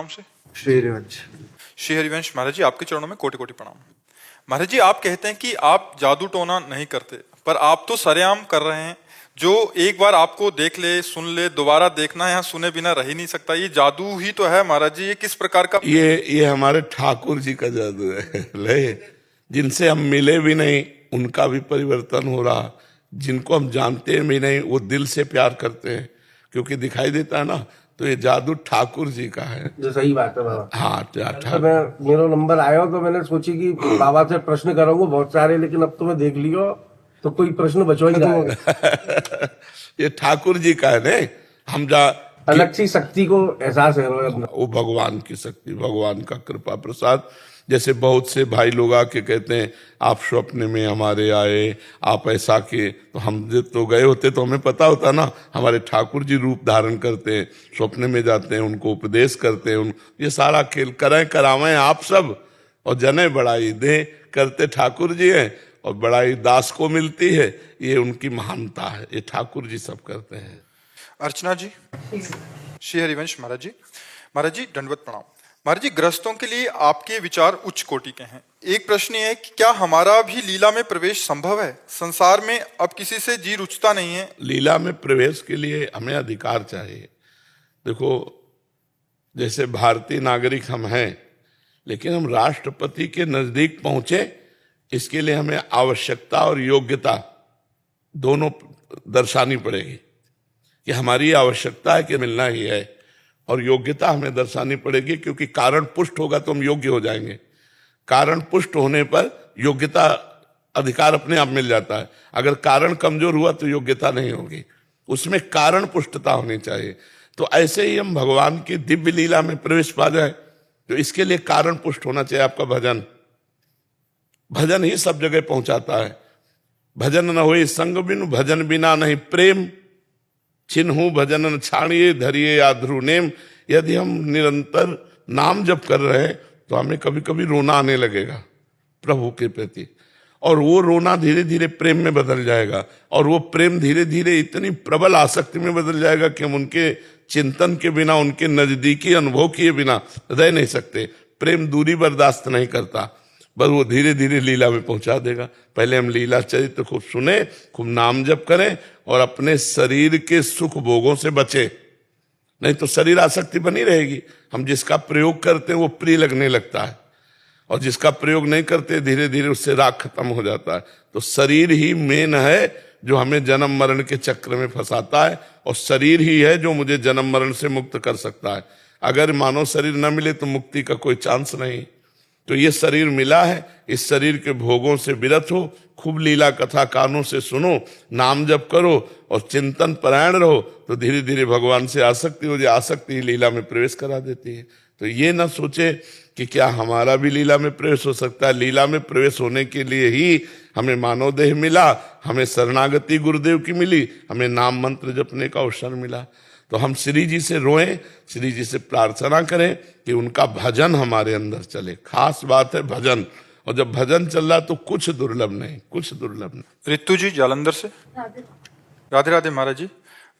नाम से? श्री हरिवंश। श्री हरिवंश महाराज जी, आपके चरणों में कोटि कोटि प्रणाम। महाराज जी, आप कहते हैं कि आप जादू टोना नहीं करते, पर आप तो सरेआम कर रहे हैं। जो एक बार आपको देख ले, सुन ले, दोबारा देखना यहाँ सुने बिना रह ही नहीं सकता। ये जादू ही तो है महाराज जी। ये किस प्रकार का? ये हमारे ठाकुर जी का जादू है। ले, जिनसे हम मिले भी नहीं उनका भी परिवर्तन हो रहा, जिनको हम जानते भी नहीं वो दिल से प्यार करते हैं क्योंकि दिखाई देता है ना। तो ये जादू ठाकुर जी का है। जो सही बात है बाबा। हाँ, तो मैं मेरा नंबर आया तो मैंने सोची कि बाबा से प्रश्न करूंगा बहुत सारे, लेकिन अब तो मैं देख लियो तो कोई प्रश्न बचो ही नहीं। ये ठाकुर जी का है नहीं। हम अलग सी शक्ति को एहसास है वो भगवान की शक्ति, भगवान का कृपा प्रसाद। जैसे बहुत से भाई लोग आके कहते हैं आप स्वप्न में हमारे आए, आप ऐसा किए, तो हम जब तो गए होते तो हमें पता होता ना। हमारे ठाकुर जी रूप धारण करते हैं, स्वप्न में जाते हैं, उनको उपदेश करते हैं। ये सारा खेल करें करावें आप सब, और जने बड़ाई दे करते ठाकुर जी हैं, और बड़ाई दास को मिलती है। ये उनकी महानता है, ये ठाकुर जी सब करते हैं। अर्चना जी। श्री हरिवंश महाराज जी। महाराज जी दंडवत प्रणाम। महाराज जी, गृहस्थों के लिए आपके विचार उच्च कोटि के हैं। एक प्रश्न ये है कि क्या हमारा भी लीला में प्रवेश संभव है? संसार में अब किसी से जी रुचता नहीं है। लीला में प्रवेश के लिए हमें अधिकार चाहिए। देखो, जैसे भारतीय नागरिक हम हैं, लेकिन हम राष्ट्रपति के नजदीक पहुंचे, इसके लिए हमें आवश्यकता और योग्यता दोनों दर्शानी पड़ेगी कि हमारी आवश्यकता है कि मिलना ही है, और योग्यता हमें दर्शानी पड़ेगी, क्योंकि कारण पुष्ट होगा तो हम योग्य हो जाएंगे। कारण पुष्ट होने पर योग्यता अधिकार अपने आप मिल जाता है। अगर कारण कमजोर हुआ तो योग्यता नहीं होगी, उसमें कारण पुष्टता होनी चाहिए। तो ऐसे ही हम भगवान की दिव्य लीला में प्रवेश पा जाए, तो इसके लिए कारण पुष्ट होना चाहिए। आपका भजन, भजन ही सब जगह पहुंचाता है। भजन न होए संग बिनु, भजन बिना नहीं प्रेम, चिन्हू भजन न छाड़िए, धरिए या ध्रुव नेम। यदि हम निरंतर नाम जप कर रहे हैं तो हमें कभी कभी रोना आने लगेगा प्रभु के प्रति, और वो रोना धीरे धीरे प्रेम में बदल जाएगा, और वो प्रेम धीरे धीरे इतनी प्रबल आसक्ति में बदल जाएगा कि हम उनके चिंतन के बिना, उनके नजदीकी अनुभव किए बिना रह नहीं सकते। प्रेम दूरी बर्दाश्त नहीं करता, बस वो धीरे धीरे लीला में पहुंचा देगा। पहले हम लीला चरित्र खूब सुने, खूब नाम जप करें, और अपने शरीर के सुख भोगों से बचे, नहीं तो शरीर आसक्ति बनी रहेगी। हम जिसका प्रयोग करते हैं वो प्रिय लगने लगता है, और जिसका प्रयोग नहीं करते धीरे धीरे उससे राग खत्म हो जाता है। तो शरीर ही मेन है जो हमें जन्म मरण के चक्र में फंसाता है, और शरीर ही है जो मुझे जन्म मरण से मुक्त कर सकता है। अगर मानव शरीर न मिले तो मुक्ति का कोई चांस नहीं। तो ये शरीर मिला है, इस शरीर के भोगों से विरत हो, खूब लीला कथा कानों से सुनो, नाम जप करो और चिंतन परायण रहो, तो धीरे धीरे भगवान से आसक्ति हो जाए। आसक्ति ही लीला में प्रवेश करा देती है। तो ये ना सोचे कि क्या हमारा भी लीला में प्रवेश हो सकता है। लीला में प्रवेश होने के लिए ही हमें मानव देह मिला, हमें शरणागति गुरुदेव की मिली, हमें नाम मंत्र जपने का अवसर मिला। तो हम श्री जी से रोएं, श्री जी से प्रार्थना करें कि उनका भजन हमारे अंदर चले। खास बात है भजन, और जब भजन चल रहा तो कुछ दुर्लभ नहीं, कुछ दुर्लभ नहीं। रितु जी जालंधर से। राधे राधे महाराज जी।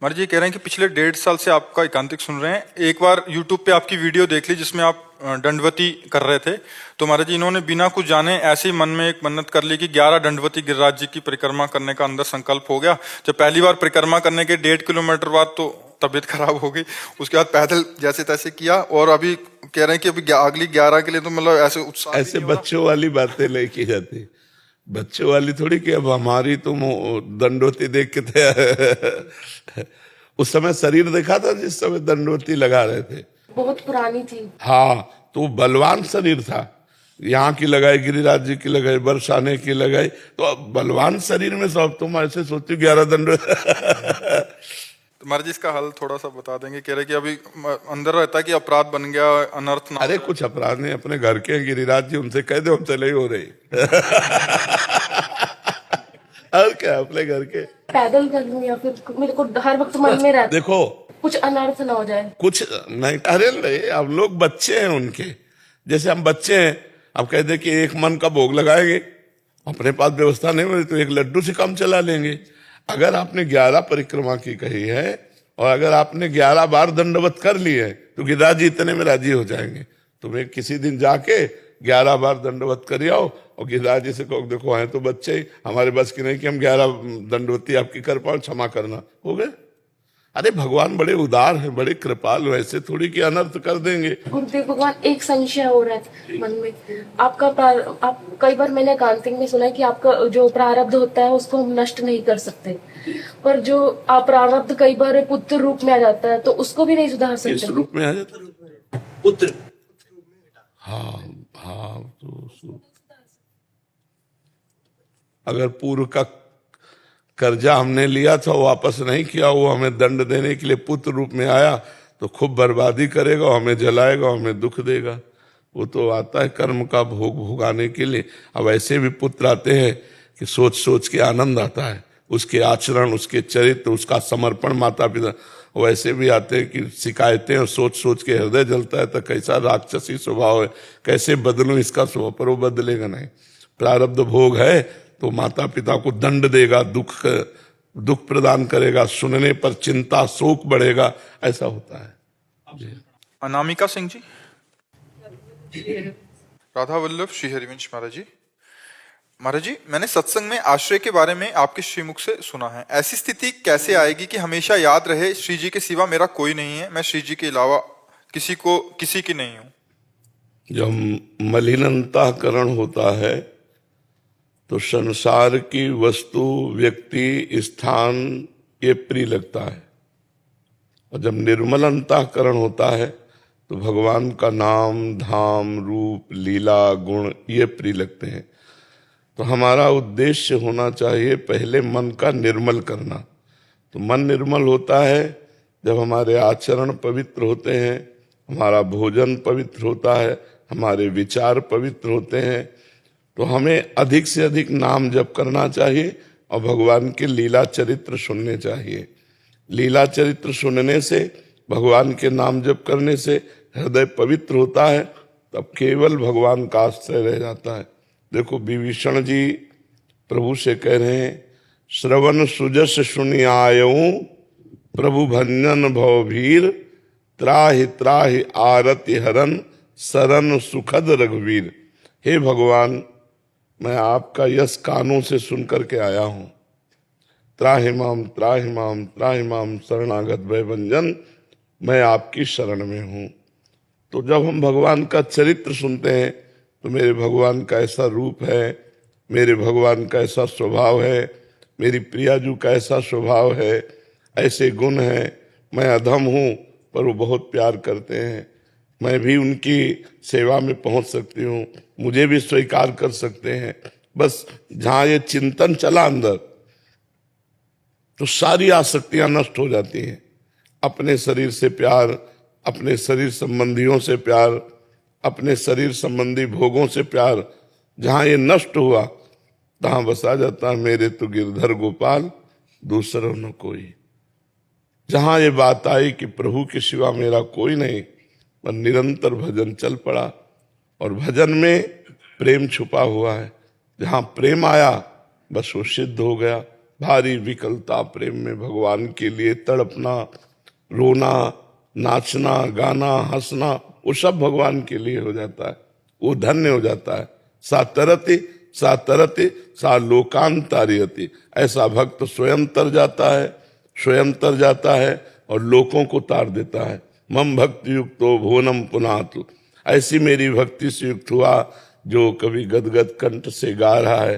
महाराज जी कह रहे हैं कि पिछले 1.5 साल से आपका एकांतिक सुन रहे हैं। एक बार यूट्यूब पे आपकी वीडियो देख ली जिसमें आप दंडवती कर रहे थे। तो महाराज जी, इन्होंने बिना कुछ जाने ऐसे ही मन में एक मन्नत कर ली कि 11 दंडवती गिरिराज जी की परिक्रमा करने का अंदर संकल्प हो गया। जब पहली बार परिक्रमा करने के 1.5 किलोमीटर बाद तो तबीयत खराब हो गई, उसके बाद पैदल जैसे तैसे किया, और अभी कह रहे हैं कि अभी अगली 11 के लिए तो मतलब ऐसे उत्साह। ऐसे बच्चों वाली बातें नहीं की जाती, बच्चों वाली थोड़ी कि अब हमारी तुम दंडवती देख के थे। उस समय शरीर देखा था जिस समय दंडवती लगा रहे थे, बहुत पुरानी थी। हाँ, तो बलवान शरीर था। यहाँ की लगाई, गिरिराज जी की लगाई, बरसाने की लगाई, तो अब बलवान शरीर में सब तुम ऐसे सोचते 11 दंड। महाराज जी इसका हल थोड़ा सा बता देंगे। कह रहे कि अभी अंदर रहता है कि अपराध बन गया, अनर्थ ना। अरे कुछ अपराध नहीं, अपने घर के गिरिराज जी, उनसे कह दो हम चले ही हो रही। और क्या, अपने घर के पैदल कर लूं, या फिर मेरे को हर वक्त मन में रहता देखो कुछ अनर्थ ना हो जाए। कुछ नहीं, अरे नहीं, हम लोग बच्चे हैं उनके, जैसे हम बच्चे हैं। अब कह दे कि एक मन का भोग लगाएंगे, अपने पास व्यवस्था नहीं मिली तो एक लड्डू से काम चला लेंगे। अगर आपने 11 परिक्रमा की कही है और अगर आपने 11 बार दंडवत कर ली है तो गिरिराज जी इतने में राजी हो जाएंगे। तुम्हें किसी दिन जाके 11 बार दंडवत कर आओ और गिरिराज जी से कहो देखो हैं तो बच्चे ही, हमारे बस की नहीं कि हम 11 दंडवती आपकी कर पाओ, क्षमा करना, हो गए। अरे भगवान बड़े उदार हैं, बड़े कृपालु, ऐसे थोड़ी कि अनर्थ कर देंगे। गुरुदेव भगवान, एक संशय हो रहा है मन में। आप कई बार मैंने एकांतिक में सुना है कि आपका जो प्रारब्ध होता है उसको हम नष्ट नहीं कर सकते, पर जो प्रारब्ध कई बार पुत्र रूप में आ जाता है तो उसको भी नहीं सुधार इस सकते। रूप में आ जाता है पुत्र। हाँ तो अगर पूर्व का कर्जा हमने लिया था वो वापस नहीं किया, वो हमें दंड देने के लिए पुत्र रूप में आया तो खूब बर्बादी करेगा, हमें जलाएगा, हमें दुख देगा। वो तो आता है कर्म का भोग भोगाने के लिए। अब ऐसे भी पुत्र आते हैं कि सोच सोच के आनंद आता है, उसके आचरण, उसके चरित्र, उसका समर्पण माता पिता। वैसे भी आते हैं कि शिकायतें और सोच सोच के हृदय जलता है तो कैसा राक्षसी स्वभाव है, कैसे बदलूं इसका स्वभाव, पर वो बदलेगा नहीं। प्रारब्ध भोग है तो माता पिता को दंड देगा, दुख प्रदान करेगा, सुनने पर चिंता शोक बढ़ेगा, ऐसा होता है जी। अनामिका सिंह जी। राधा वल्लभ श्री हरिवंश महाराज जी। महाराज जी, मैंने सत्संग में आश्रय के बारे में आपके श्रीमुख से सुना है। ऐसी स्थिति कैसे आएगी कि हमेशा याद रहे श्री जी के सिवा मेरा कोई नहीं है, मैं श्री जी के अलावा किसी की नहीं हूं। जब मलिन अंतःकरण होता है तो संसार की वस्तु, व्यक्ति, स्थान ये प्रिय लगता है, और जब निर्मल अंतःकरण होता है तो भगवान का नाम, धाम, रूप, लीला, गुण ये प्रिय लगते हैं। तो हमारा उद्देश्य होना चाहिए पहले मन का निर्मल करना। तो मन निर्मल होता है जब हमारे आचरण पवित्र होते हैं, हमारा भोजन पवित्र होता है, हमारे विचार पवित्र होते हैं। तो हमें अधिक से अधिक नाम जप करना चाहिए और भगवान के लीला चरित्र सुनने चाहिए। लीला चरित्र सुनने से, भगवान के नाम जप करने से हृदय पवित्र होता है, तब केवल भगवान का आश्रय रह जाता है। देखो विभीषण जी प्रभु से कह रहे हैं, श्रवण सुजस सुनि आयऊं प्रभु भंजन भवभीर, त्राहि त्राहि आरति हरन शरण सुखद रघुवीर। हे भगवान, मैं आपका यश कानों से सुन करके आया हूं। त्राहि माम त्राहि माम त्राहि माम शरणागत भय भंजन, मैं आपकी शरण में हूं। तो जब हम भगवान का चरित्र सुनते हैं तो मेरे भगवान का ऐसा रूप है, मेरे भगवान का ऐसा स्वभाव है, मेरी प्रियाजू का ऐसा स्वभाव है, ऐसे गुण हैं, मैं अधम हूं पर वो बहुत प्यार करते हैं, मैं भी उनकी सेवा में पहुंच सकती हूँ, मुझे भी स्वीकार कर सकते हैं। बस जहां ये चिंतन चला अंदर तो सारी आसक्तियां नष्ट हो जाती हैं। अपने शरीर से प्यार, अपने शरीर संबंधियों से प्यार, अपने शरीर संबंधी भोगों से प्यार, जहां ये नष्ट हुआ तहां बसा जाता है मेरे तो गिरधर गोपाल दूसरा न कोई। जहां ये बात आई कि प्रभु के सिवा मेरा कोई नहीं, पर निरंतर भजन चल पड़ा, और भजन में प्रेम छुपा हुआ है। जहां प्रेम आया बस वो सिद्ध हो गया। भारी विकलता प्रेम में, भगवान के लिए तड़पना, रोना, नाचना, गाना, हंसना, वो सब भगवान के लिए हो जाता है, वो धन्य हो जाता है। सा तरति सा लोकांतारियति। ऐसा भक्त स्वयं तर जाता है और लोकों को तार देता है। मम भक्ति युक्तो भुवनम पुनातु। ऐसी मेरी भक्ति से युक्त हुआ जो कभी गदगद कंठ से गा रहा है,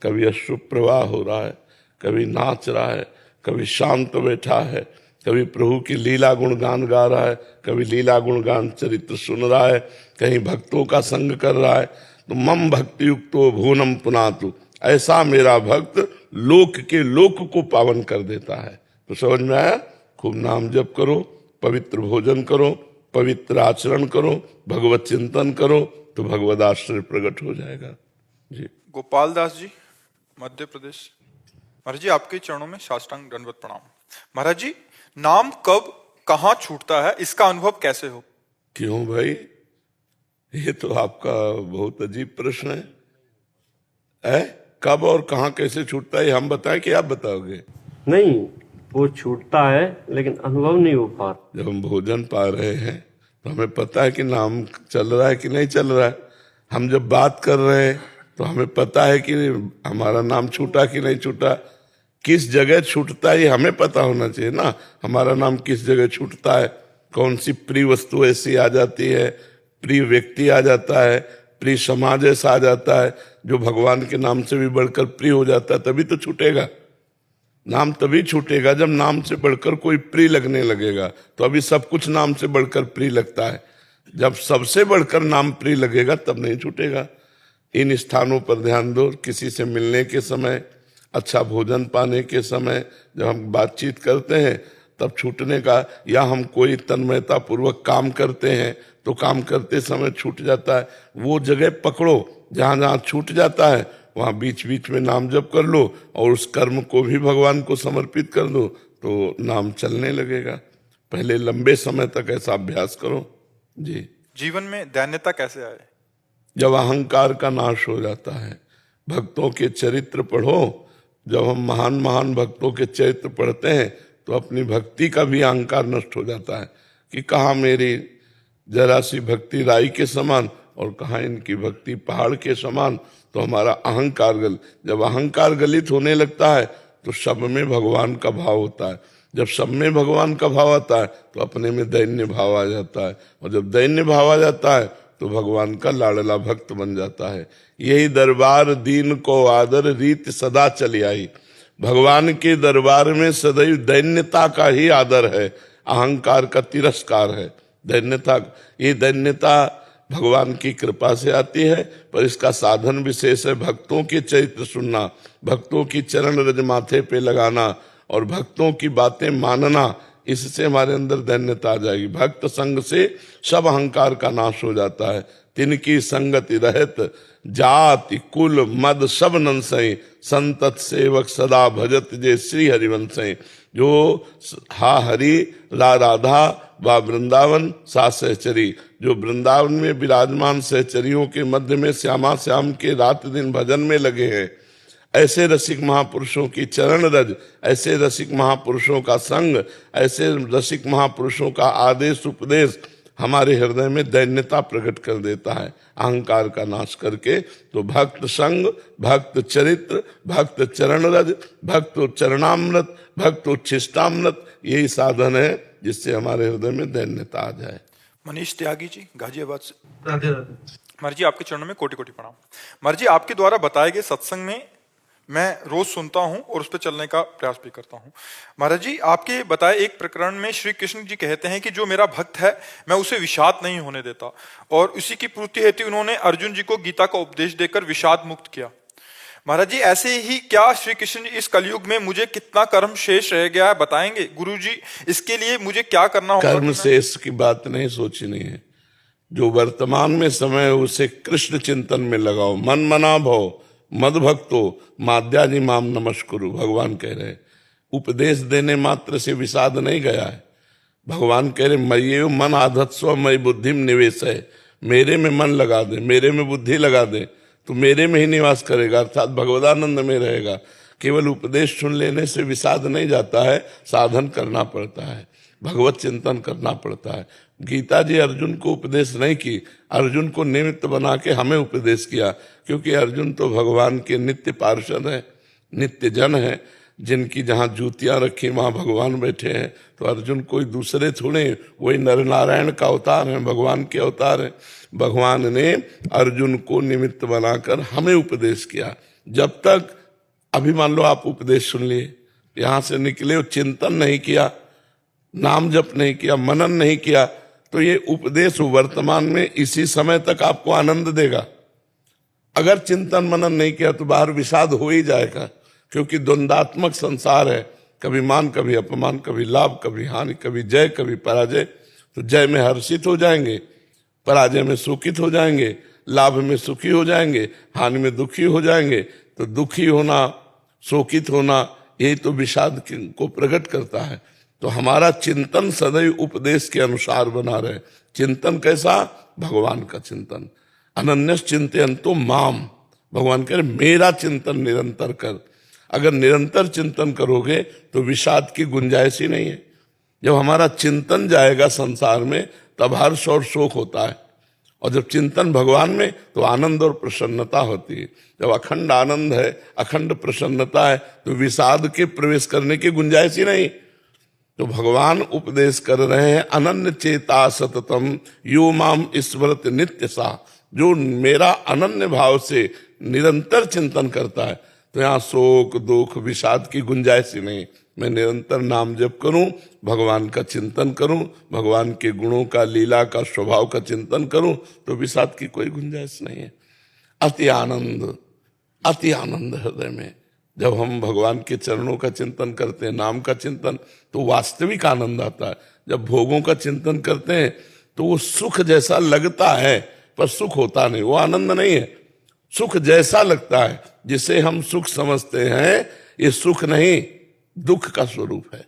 कभी अश्रु प्रवाह हो रहा है, कभी नाच रहा है, कभी शांत बैठा है, कभी प्रभु की लीला गुणगान गा रहा है, कभी लीला गुणगान चरित्र सुन रहा है, कहीं भक्तों का संग कर रहा है। तो मम भक्ति युक्तो भुवनम पुनातु। ऐसा मेरा भक्त लोक के लोक को पावन कर देता है। तो समझ में आया? खूब नाम जप करो, पवित्र भोजन करो, पवित्र आचरण करो, भगवत चिंतन करो, तो भगवद आश्रय प्रकट हो जाएगा जी। गोपाल दास जी, मध्य प्रदेश। महाराज जी, आपके चरणों में साष्टांग दंडवत प्रणाम। महाराज जी, नाम कब कहाँ छूटता है, इसका अनुभव कैसे हो? क्यों भाई, ये तो आपका बहुत अजीब प्रश्न है। कब और कहाँ कैसे छूटता है हम बताएं कि आप बताओगे? नहीं, वो छूटता है लेकिन अनुभव नहीं हो पा रहा। जब हम भोजन पा रहे हैं तो हमें पता है कि नाम चल रहा है कि नहीं चल रहा है। हम जब बात कर रहे हैं तो हमें पता है कि हमारा नाम छूटा कि नहीं छूटा। किस जगह छूटता है ये हमें पता होना चाहिए ना, हमारा नाम किस जगह छूटता है, कौन सी प्रिय वस्तु ऐसी आ जाती है, प्रिय व्यक्ति आ जाता है, प्रिय समाज ऐसा आ जाता है जो भगवान के नाम से भी बढ़कर प्रिय हो जाता है, तभी तो छूटेगा। नाम तभी छूटेगा जब नाम से बढ़कर कोई प्रिय लगने लगेगा। तो अभी सब कुछ नाम से बढ़कर प्रिय लगता है, जब सबसे बढ़कर नाम प्रिय लगेगा तब नहीं छूटेगा। इन स्थानों पर ध्यान दो, किसी से मिलने के समय, अच्छा भोजन पाने के समय, जब हम बातचीत करते हैं तब छूटने का, या हम कोई तन्मयता पूर्वक काम करते हैं तो काम करते समय छूट जाता है। वो जगह पकड़ो जहां जहां छूट जाता है, वहां बीच बीच में नाम जप कर लो और उस कर्म को भी भगवान को समर्पित कर दो तो नाम चलने लगेगा। पहले लंबे समय तक ऐसा अभ्यास करो। जी। जीवन में दैन्यता कैसे आए? जब अहंकार का नाश हो जाता है। भक्तों के चरित्र पढ़ो, जब हम महान महान भक्तों के चरित्र पढ़ते हैं तो अपनी भक्ति का भी अहंकार नष्ट हो जाता है कि कहाँ मेरी जरा सी भक्ति राई के समान और कहाँ इनकी भक्ति पहाड़ के समान। तो हमारा अहंकार जब अहंकार गलित होने लगता है तो सब में भगवान का भाव होता है। जब सब में भगवान का भाव आता है तो अपने में दैन्य भाव आ जाता है, और जब दैन्य भाव आ जाता है तो भगवान का लाडला भक्त बन जाता है। यही दरबार दीन को आदर रीत सदा चली आई। भगवान के दरबार में सदैव दैन्यता का ही आदर है, अहंकार का तिरस्कार है। दैन्यता, ये दैन्यता भगवान की कृपा से आती है, पर इसका साधन विशेष है भक्तों के चरित्र सुनना, भक्तों की चरण रज माथे पे लगाना और भक्तों की बातें मानना। इससे हमारे अंदर दैन्यता आ जाएगी। भक्त संग से सब अहंकार का नाश हो जाता है। तिनकी संगति रहत जाति कुल मद सब नंसई, संतत सेवक सदा भजत जे श्री हरिवंशई। जो हा हरि ला राधा व वृंदावन सा सहचरी, जो वृंदावन में विराजमान सहचरियों के मध्य में श्यामा श्याम के रात दिन भजन में लगे हैं, ऐसे रसिक महापुरुषों की चरण रज, ऐसे रसिक महापुरुषों का संग, ऐसे रसिक महापुरुषों का आदेश उपदेश हमारे हृदय में दैन्यता प्रकट कर देता है, अहंकार का नाश करके। तो भक्त संग, भक्त चरित्र, भक्त चरण रज, भक्त चरणामृत, भक्त उच्छिष्टामृत, यही साधन है जिससे हमारे हृदय में दैन्यता आ जाए। मनीष त्यागी जी गाजियाबाद से। राधे राधे। महाराज जी आपके चरणों में कोटि कोटि प्रणाम। महाराज जी आपके द्वारा बताए गए सत्संग में मैं रोज सुनता हूं और उस पर चलने का प्रयास भी करता हूं। महाराज जी आपके बताए एक प्रकरण में श्री कृष्ण जी कहते हैं कि जो मेरा भक्त है मैं उसे विषाद नहीं होने देता, और उसी की पूर्ति हेतु उन्होंने अर्जुन जी को गीता का उपदेश देकर विषाद मुक्त किया। महाराज जी ऐसे ही क्या श्री कृष्ण जी इस कलयुग में मुझे कितना कर्म शेष रह गया है बताएंगे? गुरु जी इसके लिए मुझे क्या करना होगा? कर्म शेष की बात नहीं सोचनी है। जो वर्तमान में समय है उसे कृष्ण चिंतन में लगाओ। मन मना भव मद भक्तो माद्यानि माम नमस्कुरु, भगवान कह रहे। उपदेश देने मात्र से विषाद नहीं गया है। भगवान कह रहे मय्यो मन आधत्स्व मयि बुद्धिम निवेश है, मेरे में मन लगा दे, मेरे में बुद्धि लगा दे तो मेरे में ही निवास करेगा, अर्थात भगवदानंद में रहेगा। केवल उपदेश सुन लेने से विषाद नहीं जाता है, साधन करना पड़ता है, भगवत चिंतन करना पड़ता है। गीता जी अर्जुन को उपदेश नहीं की, अर्जुन को निमित्त बना के हमें उपदेश किया, क्योंकि अर्जुन तो भगवान के नित्य पार्षद है, नित्य जन है, जिनकी जहाँ जूतियां रखी वहाँ भगवान बैठे हैं। तो अर्जुन कोई दूसरे थोड़े, वही नर नारायण का अवतार है, भगवान के अवतार है। भगवान ने अर्जुन को निमित्त बनाकर हमें उपदेश किया। जब तक अभी मान लो आप उपदेश सुन लिए, यहाँ से निकले, चिंतन नहीं किया, नाम जप नहीं किया, मनन नहीं किया, तो ये उपदेश वर्तमान में इसी समय तक आपको आनंद देगा। अगर चिंतन मनन नहीं किया तो बाहर विषाद हो ही जाएगा, क्योंकि द्वंदात्मक संसार है, कभी मान कभी अपमान, कभी लाभ कभी हानि, कभी जय कभी पराजय। तो जय में हर्षित हो जाएंगे, पराजय में शोकित हो जाएंगे, लाभ में सुखी हो जाएंगे, हानि में दुखी हो जाएंगे। तो दुखी होना, शोकित होना, यही तो विषाद को प्रकट करता है। तो हमारा चिंतन सदैव उपदेश के अनुसार बना रहे। चिंतन कैसा? भगवान का चिंतन। अनन्यस चिंतयन्तो माम, भगवान कह रहे मेरा चिंतन निरंतर कर। अगर निरंतर चिंतन करोगे तो विषाद की गुंजाइश ही नहीं है। जब हमारा चिंतन जाएगा संसार में तब हर्ष और शोक होता है, और जब चिंतन भगवान में तो आनंद और प्रसन्नता होती है। जब अखंड आनंद है, अखंड प्रसन्नता है, तो विषाद के प्रवेश करने की गुंजाइश ही नहीं। तो भगवान उपदेश कर रहे हैं, अनन्य चेता सततम यो माम स्मरत नित्य सा, जो मेरा अनन्य भाव से निरंतर चिंतन करता है, तो यहाँ शोक दुख विषाद की गुंजाइश ही नहीं। मैं निरंतर नाम जप करूं, भगवान का चिंतन करूं, भगवान के गुणों का, लीला का, स्वभाव का चिंतन करूं, तो विषाद की कोई गुंजाइश नहीं है। अति आनंद हृदय में जब हम भगवान के चरणों का चिंतन करते हैं, नाम का चिंतन, तो वास्तविक आनंद आता है। जब भोगों का चिंतन करते हैं तो वो सुख जैसा लगता है, पर सुख होता नहीं, वो आनंद नहीं है। सुख जैसा लगता है, जिसे हम सुख समझते हैं, ये सुख नहीं, दुख का स्वरूप है।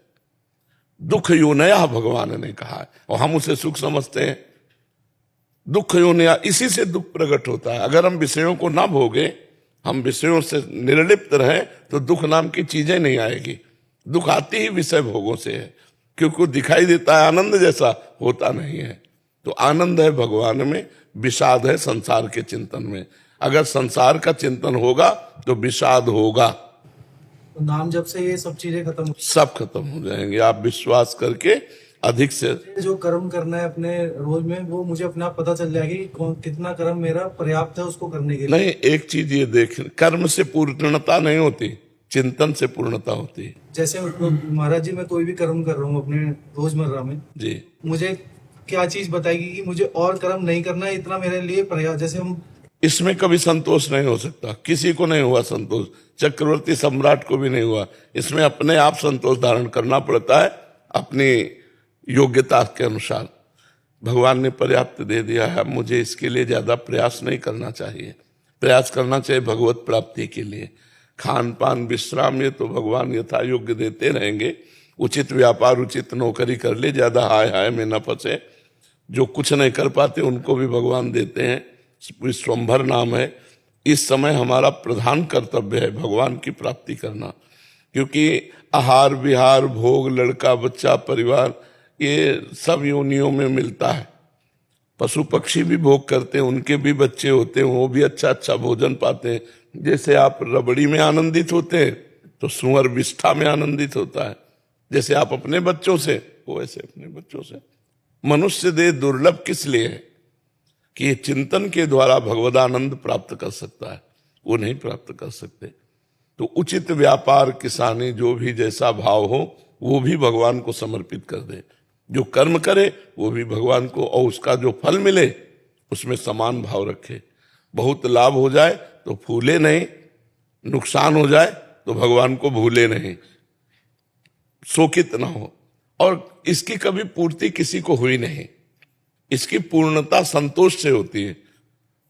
दुख योनया भगवान ने कहा है, और हम उसे सुख समझते हैं। दुख योनया, इसी से दुख प्रकट होता है। अगर हम विषयों को ना भोगे, हम विषयों से निर्लिप्त रहें, तो दुख नाम की चीजें नहीं आएगी। दुख आती ही विषय भोगों से है, क्योंकि दिखाई देता है आनंद जैसा, होता नहीं है। तो आनंद है भगवान में, विषाद है संसार के चिंतन में। अगर संसार का चिंतन होगा तो विषाद होगा, तो नाम जब से ये सब चीजें खत्म सब खत्म हो जाएंगे। आप विश्वास करके अधिक से जो कर्म करना है अपने रोज में, वो मुझे अपने आप पता चल जाएगी कि कितना कर्म मेरा पर्याप्त है उसको करने के लिए। नहीं, एक चीज ये देख, कर्म से पूर्णता नहीं होती, चिंतन से पूर्णता होती है। जैसे महाराज जी, मैं कोई भी कर्म कर रहा हूँ अपने रोजमर्रा में जी, मुझे क्या चीज बताएगी कि मुझे और कर्म नहीं करना है, इतना मेरे लिए पर्याप्त। जैसे हम इसमें कभी संतोष नहीं हो सकता, किसी को नहीं हुआ संतोष, चक्रवर्ती सम्राट को भी नहीं हुआ। इसमें अपने आप संतोष धारण करना पड़ता है, अपनी योग्यता के अनुसार। भगवान ने पर्याप्त दे दिया है, मुझे इसके लिए ज्यादा प्रयास नहीं करना चाहिए। प्रयास करना चाहिए भगवत प्राप्ति के लिए। खान पान विश्राम ये तो भगवान यथा योग्य देते रहेंगे। उचित व्यापार, उचित नौकरी कर ले, ज्यादा हाय हाय में न फंसे। जो कुछ नहीं कर पाते उनको भी भगवान देते हैं। विश्वंभर नाम है। इस समय हमारा प्रधान कर्तव्य है भगवान की प्राप्ति करना, क्योंकि आहार विहार भोग, लड़का बच्चा परिवार, ये सब योनियों में मिलता है। पशु पक्षी भी भोग करते हैं, उनके भी बच्चे होते हैं, वो भी अच्छा अच्छा भोजन पाते हैं। जैसे आप रबड़ी में आनंदित होते हैं तो सुअर विष्ठा में आनंदित होता है। जैसे आप अपने बच्चों से, वो ऐसे अपने बच्चों से। मनुष्य देह दुर्लभ किस लिए है कि ये चिंतन के द्वारा भगवदानंद प्राप्त कर सकता है, वो नहीं प्राप्त कर सकते। तो उचित व्यापार, किसानी, जो भी जैसा भाव हो वो भी भगवान को समर्पित कर दे। जो कर्म करे वो भी भगवान को, और उसका जो फल मिले उसमें समान भाव रखे। बहुत लाभ हो जाए तो फूले नहीं, नुकसान हो जाए तो भगवान को भूले नहीं, शोकित ना हो। और इसकी कभी पूर्ति किसी को हुई नहीं, इसकी पूर्णता संतोष से होती है।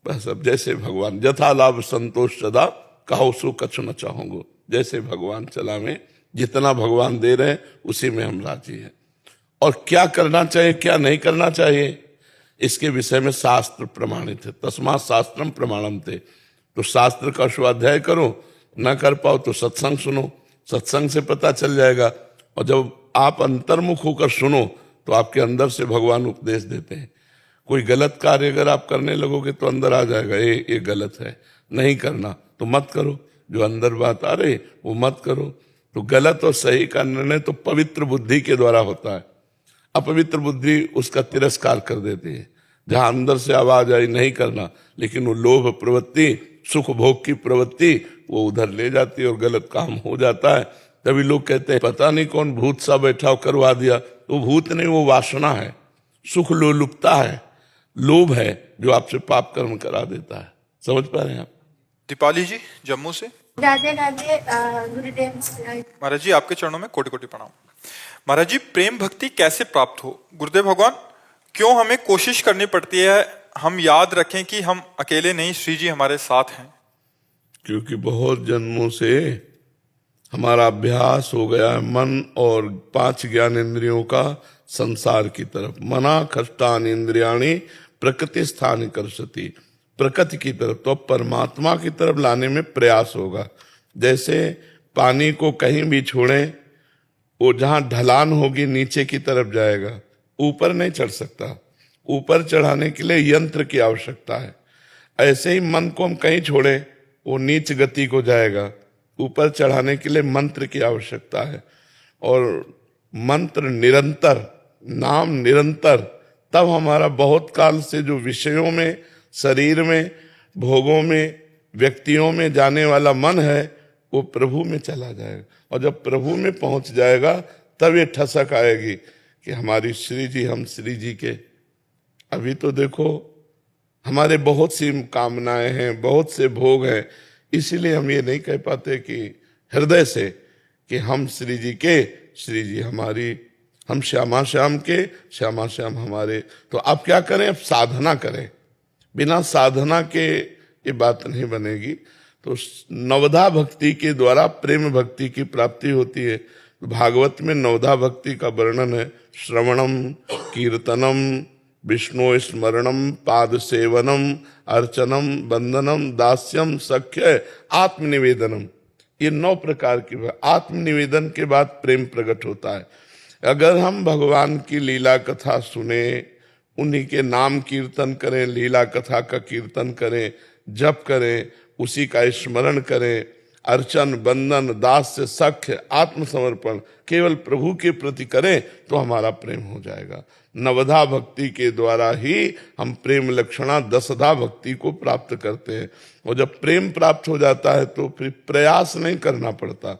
बस अब जैसे भगवान, यथा लाभ संतोष सदा, कहो सो कछु न चाहूंगा। जैसे भगवान चला में, जितना भगवान दे रहे हैं उसी में हम राजी हैं। और क्या करना चाहिए क्या नहीं करना चाहिए, इसके विषय में शास्त्र प्रमाणित है। तस्मात् शास्त्रम प्रमाणम थे। तो शास्त्र का स्वाध्याय करो, न कर पाओ तो सत्संग सुनो, सत्संग से पता चल जाएगा। और जब आप अंतर्मुख होकर सुनो तो आपके अंदर से भगवान उपदेश देते हैं। कोई गलत कार्य अगर आप करने लगोगे तो अंदर आ जाएगा, ये गलत है, नहीं करना, तो मत करो। जो अंदर बात आ रही वो मत करो। तो गलत और सही का निर्णय तो पवित्र बुद्धि के द्वारा होता है। अपवित्र बुद्धि उसका तिरस्कार कर देती है। जहां अंदर से आवाज आई नहीं करना, लेकिन वो लोभ प्रवृत्ति, सुख भोग की प्रवृत्ति वो उधर ले जाती है और गलत काम हो जाता है। तभी लोग कहते हैं पता नहीं कौन भूत सा बैठा हो करवा दिया। तो भूत नहीं, वो वासना है, सुख लोलुपता है, लोभ है, जो आपसे पाप कर्म करा देता है। समझ पा रहे हैं आप? दीपाली जी जम्मू से। राधे राधे गुरुदेव। महाराज जी आपके चरणों में कोटि कोटि प्रणाम। महाराज जी, प्रेम भक्ति कैसे प्राप्त हो? गुरुदेव भगवान, क्यों हमें कोशिश करनी पड़ती है? हम याद रखें कि हम अकेले नहीं, श्री जी हमारे साथ हैं। क्योंकि बहुत जन्मों से हमारा अभ्यास हो गया है मन और 5 ज्ञानेंद्रियों का संसार की तरफ। मना खष्टान इंद्रियाणी प्रकृति स्थान कर्षति, प्रकृति की तरफ, तो परमात्मा की तरफ लाने में प्रयास होगा। जैसे पानी को कहीं भी छोड़ें, वो जहां ढलान होगी नीचे की तरफ जाएगा, ऊपर नहीं चढ़ सकता। ऊपर चढ़ाने के लिए यंत्र की आवश्यकता है। ऐसे ही मन को हम कहीं छोड़े, वो नीच गति को जाएगा। ऊपर चढ़ाने के लिए मंत्र की आवश्यकता है, और मंत्र निरंतर, नाम निरंतर, तब हमारा बहुत काल से जो विषयों में, शरीर में, भोगों में, व्यक्तियों में जाने वाला मन है, वो प्रभु में चला जाएगा। और जब प्रभु में पहुंच जाएगा तब ये ठसक आएगी कि हमारी श्री जी, हम श्री जी के। अभी तो देखो हमारे बहुत सी कामनाएं हैं, बहुत से भोग हैं, इसीलिए हम ये नहीं कह पाते कि हृदय से कि हम श्री जी के, श्री जी हमारी, हम श्यामा श्याम के, श्यामा श्याम हमारे। तो आप क्या करें, अब साधना करें। बिना साधना के ये बात नहीं बनेगी। तो नवधा भक्ति के द्वारा प्रेम भक्ति की प्राप्ति होती है। भागवत में नवधा भक्ति का वर्णन है। श्रवणम, कीर्तनम, विष्णु स्मरणम, पाद सेवनम, अर्चनम, वंदनम, दास्यम, सख्य, आत्मनिवेदनम। ये 9 प्रकार की। आत्मनिवेदन के बाद प्रेम प्रकट होता है। अगर हम भगवान की लीला कथा सुने, उन्हीं के नाम कीर्तन करें, लीला कथा का कीर्तन करें, जप करें, उसी का स्मरण करें, अर्चन, बंदन, दास्य, सख्य, आत्मसमर्पण केवल प्रभु के प्रति करें, तो हमारा प्रेम हो जाएगा। नवधा भक्ति के द्वारा ही हम प्रेम लक्षणा 10धा भक्ति को प्राप्त करते हैं। और जब प्रेम प्राप्त हो जाता है तो फिर प्रयास नहीं करना पड़ता।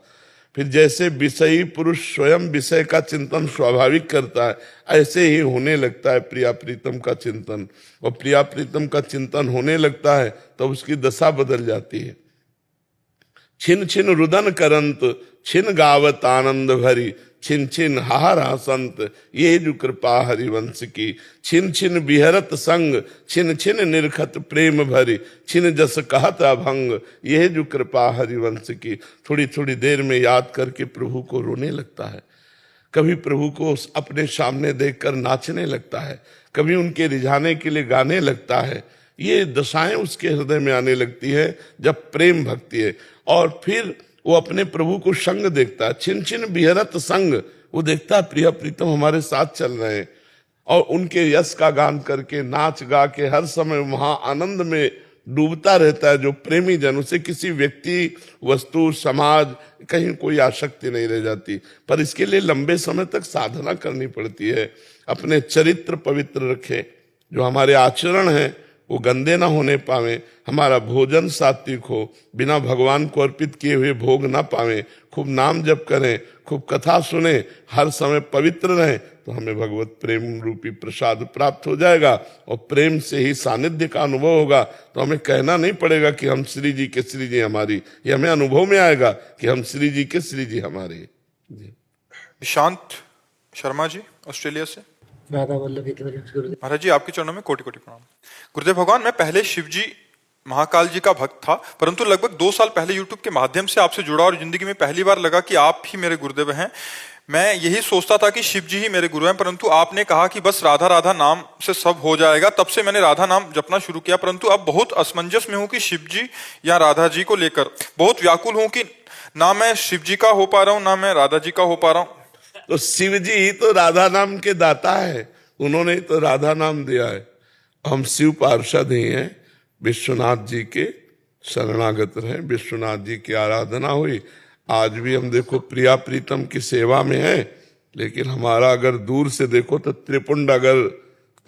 फिर जैसे विषयी पुरुष स्वयं विषय का चिंतन स्वाभाविक करता है, ऐसे ही होने लगता है प्रिया प्रीतम का चिंतन। और प्रिया प्रीतम का चिंतन होने लगता है तो उसकी दशा बदल जाती है। छिन छिन रुदन करंत, छिन गावत आनंद भरी, छिन छिन हाहर हसंत, ये जो कृपा हरिवंश की। छिन छिन बिहरत संग, छिन छिन निरखत प्रेम भरी, छिन जस कहत अभंग, ये जो कृपा हरिवंश की। थोड़ी थोड़ी देर में याद करके प्रभु को रोने लगता है। कभी प्रभु को अपने सामने देखकर नाचने लगता है, कभी उनके रिझाने के लिए गाने लगता है। ये दशाएं उसके हृदय में आने लगती है जब प्रेम भक्ति है। और फिर वो अपने प्रभु को संग देखता है। छिन छिन बिहरत संग, वो देखता है प्रिया प्रीतम हमारे साथ चल रहे हैं, और उनके यश का गान करके, नाच गा के हर समय वहां आनंद में डूबता रहता है। जो प्रेमी जन, उसे किसी व्यक्ति, वस्तु, समाज, कहीं कोई आसक्ति नहीं रह जाती। पर इसके लिए लंबे समय तक साधना करनी पड़ती है। अपने चरित्र पवित्र रखे, जो हमारे आचरण हैं वो गंदे ना होने पावे, हमारा भोजन सात्विक हो, बिना भगवान को अर्पित किए हुए भोग ना पावे, खूब नाम जप करें, खूब कथा सुने, हर समय पवित्र रहें, तो हमें भगवत प्रेम रूपी प्रसाद प्राप्त हो जाएगा। और प्रेम से ही सानिध्य का अनुभव होगा। तो हमें कहना नहीं पड़ेगा कि हम श्री जी के, श्री जी हमारी। ये हमें अनुभव में आएगा कि हम श्री जी के, श्री जी हमारी। शांत शर्मा जी ऑस्ट्रेलिया से। राधा वल्लभ गुरुदेव। महाराज जी आपके चरणों में कोटि कोटि प्रणाम। गुरुदेव भगवान, मैं पहले शिव जी महाकाल जी का भक्त था, परंतु लगभग 2 साल पहले यूट्यूब के माध्यम से आपसे जुड़ा और जिंदगी में पहली बार लगा कि आप ही मेरे गुरुदेव हैं। मैं यही सोचता था कि शिव जी ही मेरे गुरु हैं, परंतु आपने कहा कि बस राधा राधा नाम से सब हो जाएगा। तब से मैंने राधा नाम जपना शुरू किया, परंतु अब बहुत असमंजस में हूं कि शिव जी या राधा जी को लेकर बहुत व्याकुल हूं कि ना मैं शिव जी का हो पा रहा हूं, ना मैं राधा जी का हो पा रहा हूं। तो शिव जी ही तो राधा नाम के दाता है, उन्होंने तो राधा नाम दिया है। हम शिव पार्षद ही हैं, विश्वनाथ जी के शरणागत रहे, विश्वनाथ जी की आराधना हुई। आज भी हम देखो प्रिया प्रीतम की सेवा में है, लेकिन हमारा अगर दूर से देखो तो त्रिपुंड अगर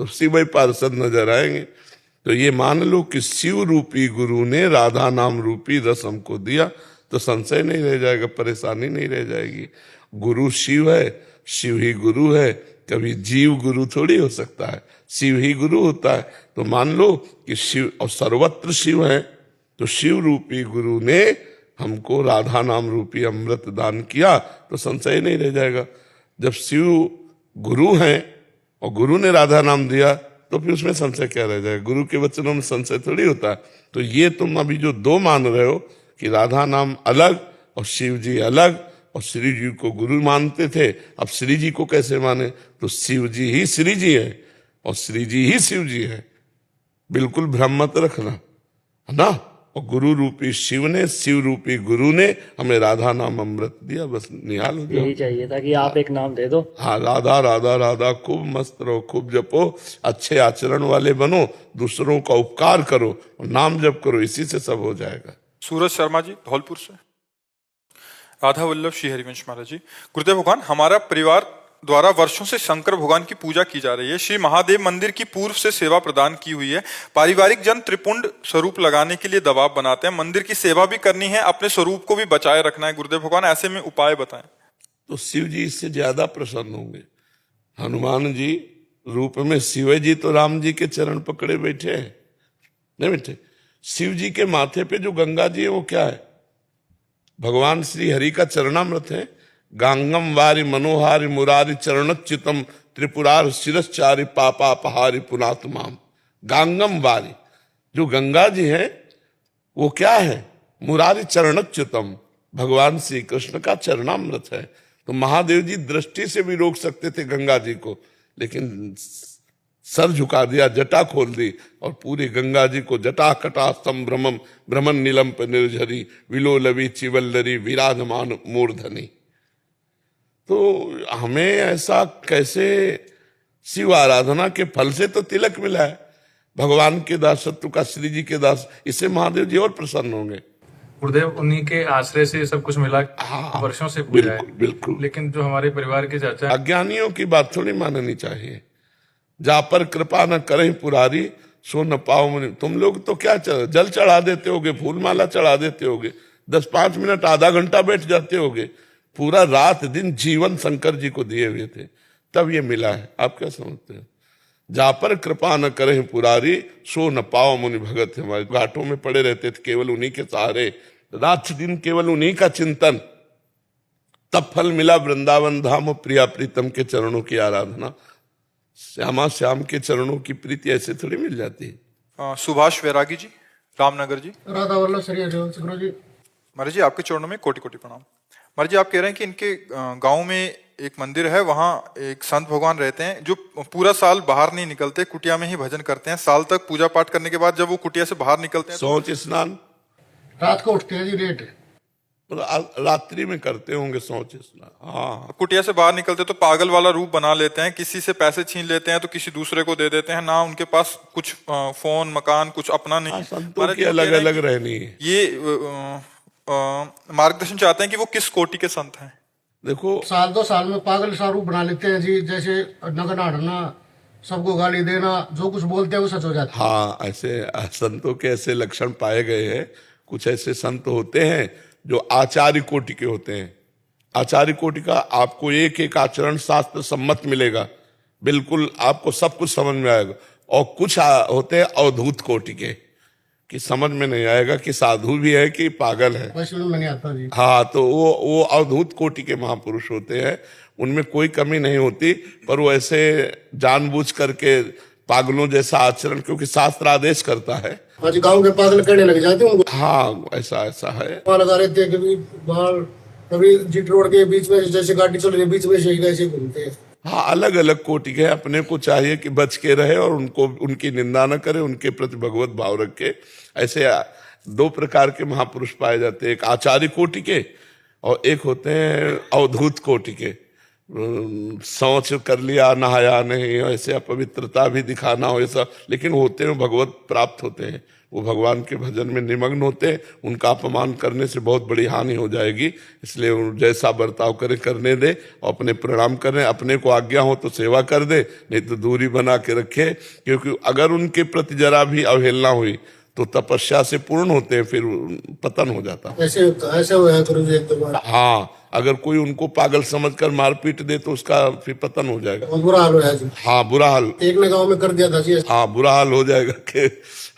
तो शिव पार्षद नजर आएंगे। तो ये मान लो कि शिव रूपी गुरु ने राधा नाम रूपी रस हमको दिया, तो संशय नहीं रह जाएगा, परेशानी नहीं रह जाएगी। गुरु शिव है, शिव ही गुरु है, कभी जीव गुरु थोड़ी हो सकता है, शिव ही गुरु होता है। तो मान लो कि शिव और सर्वत्र शिव है, तो शिव रूपी गुरु ने हमको राधा नाम रूपी अमृत दान किया, तो संशय नहीं रह जाएगा। जब शिव गुरु हैं और गुरु ने राधा नाम दिया, तो फिर उसमें संशय क्या रह जाएगा? गुरु के वचनों में संशय थोड़ी होता है। तो ये तुम अभी जो 2 मान रहे हो कि राधा नाम अलग और शिव जी अलग, और श्री जी को गुरु मानते थे, अब श्री जी को कैसे माने? तो शिव जी ही श्री जी है और श्री जी ही शिव जी है। बिल्कुल भ्रम मत रखना, है ना। और गुरु रूपी शिव ने, शिव रूपी गुरु ने हमें राधा नाम अमृत दिया। बस निहाल हो जाओ। यही चाहिए था कि आप एक नाम दे दो। हाँ, राधा राधा राधा, खूब मस्त रहो, खूब जपो, अच्छे आचरण वाले बनो, दूसरों का उपकार करो और नाम जप करो, इसी से सब हो जाएगा। सूरज शर्मा जी धौलपुर से। राधा वल्लभ श्री हरिवंश महाराज जी, गुरुदेव भगवान, हमारा परिवार द्वारा वर्षों से शंकर भगवान की पूजा की जा रही है। श्री महादेव मंदिर की पूर्व से सेवा प्रदान की हुई है। पारिवारिक जन त्रिपुंड स्वरूप लगाने के लिए दबाव बनाते हैं। मंदिर की सेवा भी करनी है, अपने स्वरूप को भी बचाए रखना है। गुरुदेव भगवान, ऐसे में उपाय बताएं। तो शिव जी इससे ज्यादा प्रसन्न होंगे। हनुमान जी रूप में शिव जी तो राम जी के चरण पकड़े बैठे हैं, नहीं बैठे? शिव जी के माथे पे जो गंगा जी है वो क्या है? भगवान श्री हरि का चरणामृत है। गांगम वारि मनोहारि मुरारि चरणच्युतम त्रिपुरार शिरश्चारि पापापहारि पुनातुमाम। गांगम वारि, जो गंगा जी है वो क्या है? मुरारि चरणच्युतम, भगवान श्री कृष्ण का चरणामृत है। तो महादेव जी दृष्टि से भी रोक सकते थे गंगा जी को, लेकिन सर झुका दिया, जटा खोल दी और पूरी गंगा जी को जटा कटा संभ्रमम भ्रमण नीलम पर निर्झरी विलोलवी चिवल्लरी विराजमान मूर्धनी। तो हमें ऐसा कैसे? शिव आराधना के फल से तो तिलक मिला है, भगवान के दासत्व का, श्री जी के दास, इससे महादेव जी और प्रसन्न होंगे। गुरुदेव, उन्हीं के आश्रय से सब कुछ मिला। हाँ, वर्षों से पूजा है। बिल्कुल बिल्कुल। लेकिन जो हमारे परिवार के चाचा, अज्ञानियों की बात थोड़ी माननी चाहिए। जा पर कृपा न करें पुरारी सो न पाओ मुनि। तुम लोग तो क्या जल चढ़ा देते होगे, फूल माला चढ़ा देते होगे, 10-5 मिनट आधा घंटा बैठ जाते होगे, पूरा रात दिन जीवन शंकर जी को दिए हुए थे, तब ये मिला है। आप क्या समझते हैं? जा पर कृपा न करें पुरारी सो न पाओ मुनि भगत। हमारे घाटों में पड़े रहते थे केवल उन्हीं के सहारे, रात दिन केवल उन्हीं का चिंतन, तब फल मिला वृंदावन धाम प्रिया प्रीतम के चरणों की आराधना। श्यामा श्याम के चरणों की प्रीति ऐसे थोड़ी मिल जाती है। सुभाष वैरागी जी रामनगर जी। राधा वल्लभ श्री हरिवंश गुरु जी। महाराज जी, आपके चरणों में कोटि कोटि प्रणाम। महाराज जी, आप कह रहे हैं कि इनके गांव में एक मंदिर है, वहां एक संत भगवान रहते हैं जो पूरा साल बाहर नहीं निकलते, कुटिया में ही भजन करते हैं। साल तक पूजा पाठ करने के बाद जब वो कुटिया से बाहर निकलते हैं, शौच स्नान रात को उठते हैं जी लेट, रात्रि में करते होंगे शौच स्नान। हाँ, कुटिया से बाहर निकलते तो पागल वाला रूप बना लेते हैं, किसी से पैसे छीन लेते हैं तो किसी दूसरे को दे देते हैं, ना उनके पास कुछ फोन मकान कुछ अपना नहीं। संतों की अलग अलग रहनी है। ये मार्गदर्शन चाहते हैं कि वो किस कोटि के संत हैं। देखो, साल 2 साल में पागल सा रूप बना लेते हैं जी, जैसे नगर नाड़ना, सबको गाली देना, जो कुछ बोलते हैं वो सच हो जाता है। हाँ, ऐसे संतों के ऐसे लक्षण पाए गए हैं। कुछ ऐसे संत होते हैं जो आचार्य कोटि के होते हैं। आचार्य कोटि का आपको एक एक आचरण शास्त्र सम्मत मिलेगा, बिल्कुल आपको सब कुछ समझ में आएगा। और कुछ होते हैं अवधूत कोटि के, कि समझ में नहीं आएगा कि साधु भी है कि पागल है। वैसे में नहीं आता जी। हाँ, तो वो अवधूत कोटि के महापुरुष होते हैं, उनमें कोई कमी नहीं होती, पर वो ऐसे जानबूझ करके पागलों जैसा आचरण, क्योंकि शास्त्र आदेश करता है। आज गाँव के पागल करने लग जाते हैं उनको। हाँ, ऐसा है। वहाँ लगा रहते हैं, कभी बाहर, कभी जीट रोड के बीच में जैसे गाड़ी चल रही है बीच में से ऐसे घूमते हैं। हाँ, अलग अलग कोटि के। अपने को चाहिए कि बच के रहे और उनको उनकी निंदा न करे, उनके प्रति भगवत भाव रखे। ऐसे 2 प्रकार के महापुरुष पाए जाते हैं, एक आचार्य कोटि के और एक होते हैं अवधूत कोटि के। शौच कर लिया, नहाया नहीं, ऐसे अपवित्रता भी दिखाना हो ऐसा, लेकिन होते हैं भगवत प्राप्त होते हैं, वो भगवान के भजन में निमग्न होते हैं। उनका अपमान करने से बहुत बड़ी हानि हो जाएगी, इसलिए जैसा बर्ताव करे करने दे और अपने प्रणाम करें। अपने को आज्ञा हो तो सेवा कर दे, नहीं तो दूरी बना के रखे, क्योंकि अगर उनके प्रति जरा भी अवहेलना हुई तो तपस्या से पूर्ण होते हैं, फिर पतन हो जाता है। ऐसे हुआ है गुरु जी एक दो बार। हाँ, अगर कोई उनको पागल समझकर मारपीट दे तो उसका फिर पतन हो जाएगा। बहुत बुरा हाल हुआ है जी। हाँ, बुरा हाल। एक ने गाँव में कर दिया था जी। हाँ, बुरा हाल हो जाएगा कि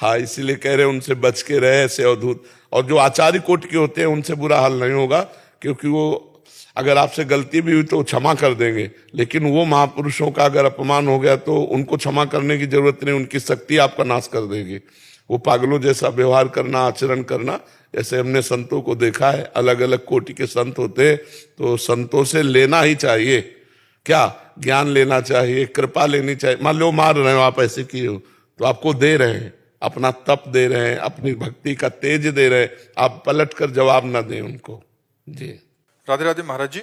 हाँ, इसीलिए कह रहे हैं उनसे बच के रहे ऐसे अवधूत। और जो आचार्य कोटि के होते हैं उनसे बुरा हाल नहीं होगा, क्योंकि वो अगर आपसे गलती भी हुई तो क्षमा कर देंगे, लेकिन वो महापुरुषों का अगर अपमान हो गया तो उनको क्षमा करने की जरूरत नहीं, उनकी शक्ति आपका नाश कर देगी। वो पागलों जैसा व्यवहार करना, आचरण करना, जैसे हमने संतों को देखा है, अलग अलग कोटि के संत होते हैं, तो संतों से लेना ही चाहिए। क्या ज्ञान लेना चाहिए, कृपा लेनी चाहिए। मान लो मार रहे हो आप, ऐसे किए हो तो आपको दे रहे हैं, अपना तप दे रहे हैं, अपनी भक्ति का तेज दे रहे हैं, आप पलट कर जवाब ना दें उनको। जी राधे राधे महाराज जी।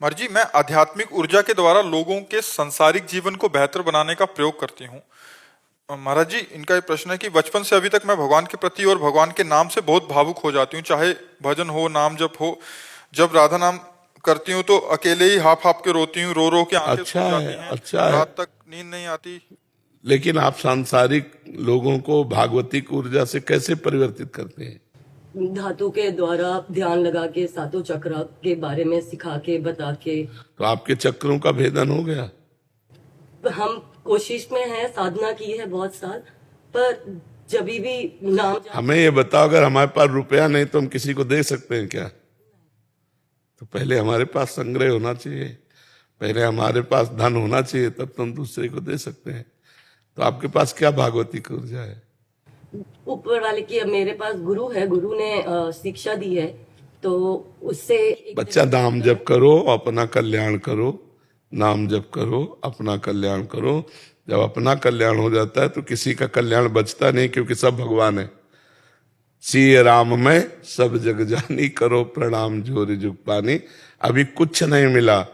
महाराज जी, मैं आध्यात्मिक ऊर्जा के द्वारा लोगों के सांसारिक जीवन को बेहतर बनाने का प्रयोग करती हूँ। महाराज जी, इनका ये प्रश्न है कि बचपन से अभी तक मैं भगवान के प्रति और भगवान के नाम से बहुत भावुक हो जाती हूँ, चाहे भजन हो, नाम जप हो। जब राधा नाम करती हूँ तो अकेले ही हाफ के रोती हूँ, रो के आंखें सूज जाती हैं, अच्छा है। रात तक नींद नहीं आती। लेकिन आप सांसारिक लोगों को भागवतिक ऊर्जा से कैसे परिवर्तित करते हैं? धातु के द्वारा ध्यान लगा के, सातों चक्र के बारे में सिखा के, बता के। तो आपके चक्रों का भेदन हो गया? हम कोशिश में हैं, साधना की है बहुत साल, पर जब भी नाम हमें ये बताओ, अगर हमारे पास रुपया नहीं तो हम किसी को दे सकते हैं क्या? तो पहले हमारे पास संग्रह होना चाहिए, पहले हमारे पास धन होना चाहिए, तब तो हम दूसरे को दे सकते हैं। तो आपके पास क्या भागवतिक ऊर्जा है? ऊपर वाले की, मेरे पास गुरु है, गुरु ने शिक्षा दी है, तो उससे बच्चा नाम जप करो, अपना कल्याण करो, नाम जप करो, अपना कल्याण करो। जब अपना कल्याण हो जाता है तो किसी का कल्याण बचता नहीं, क्योंकि सब भगवान है। सिय राम में सब जग जानी, करो प्रणाम जोरि जुग पानी। अभी कुछ नहीं मिला।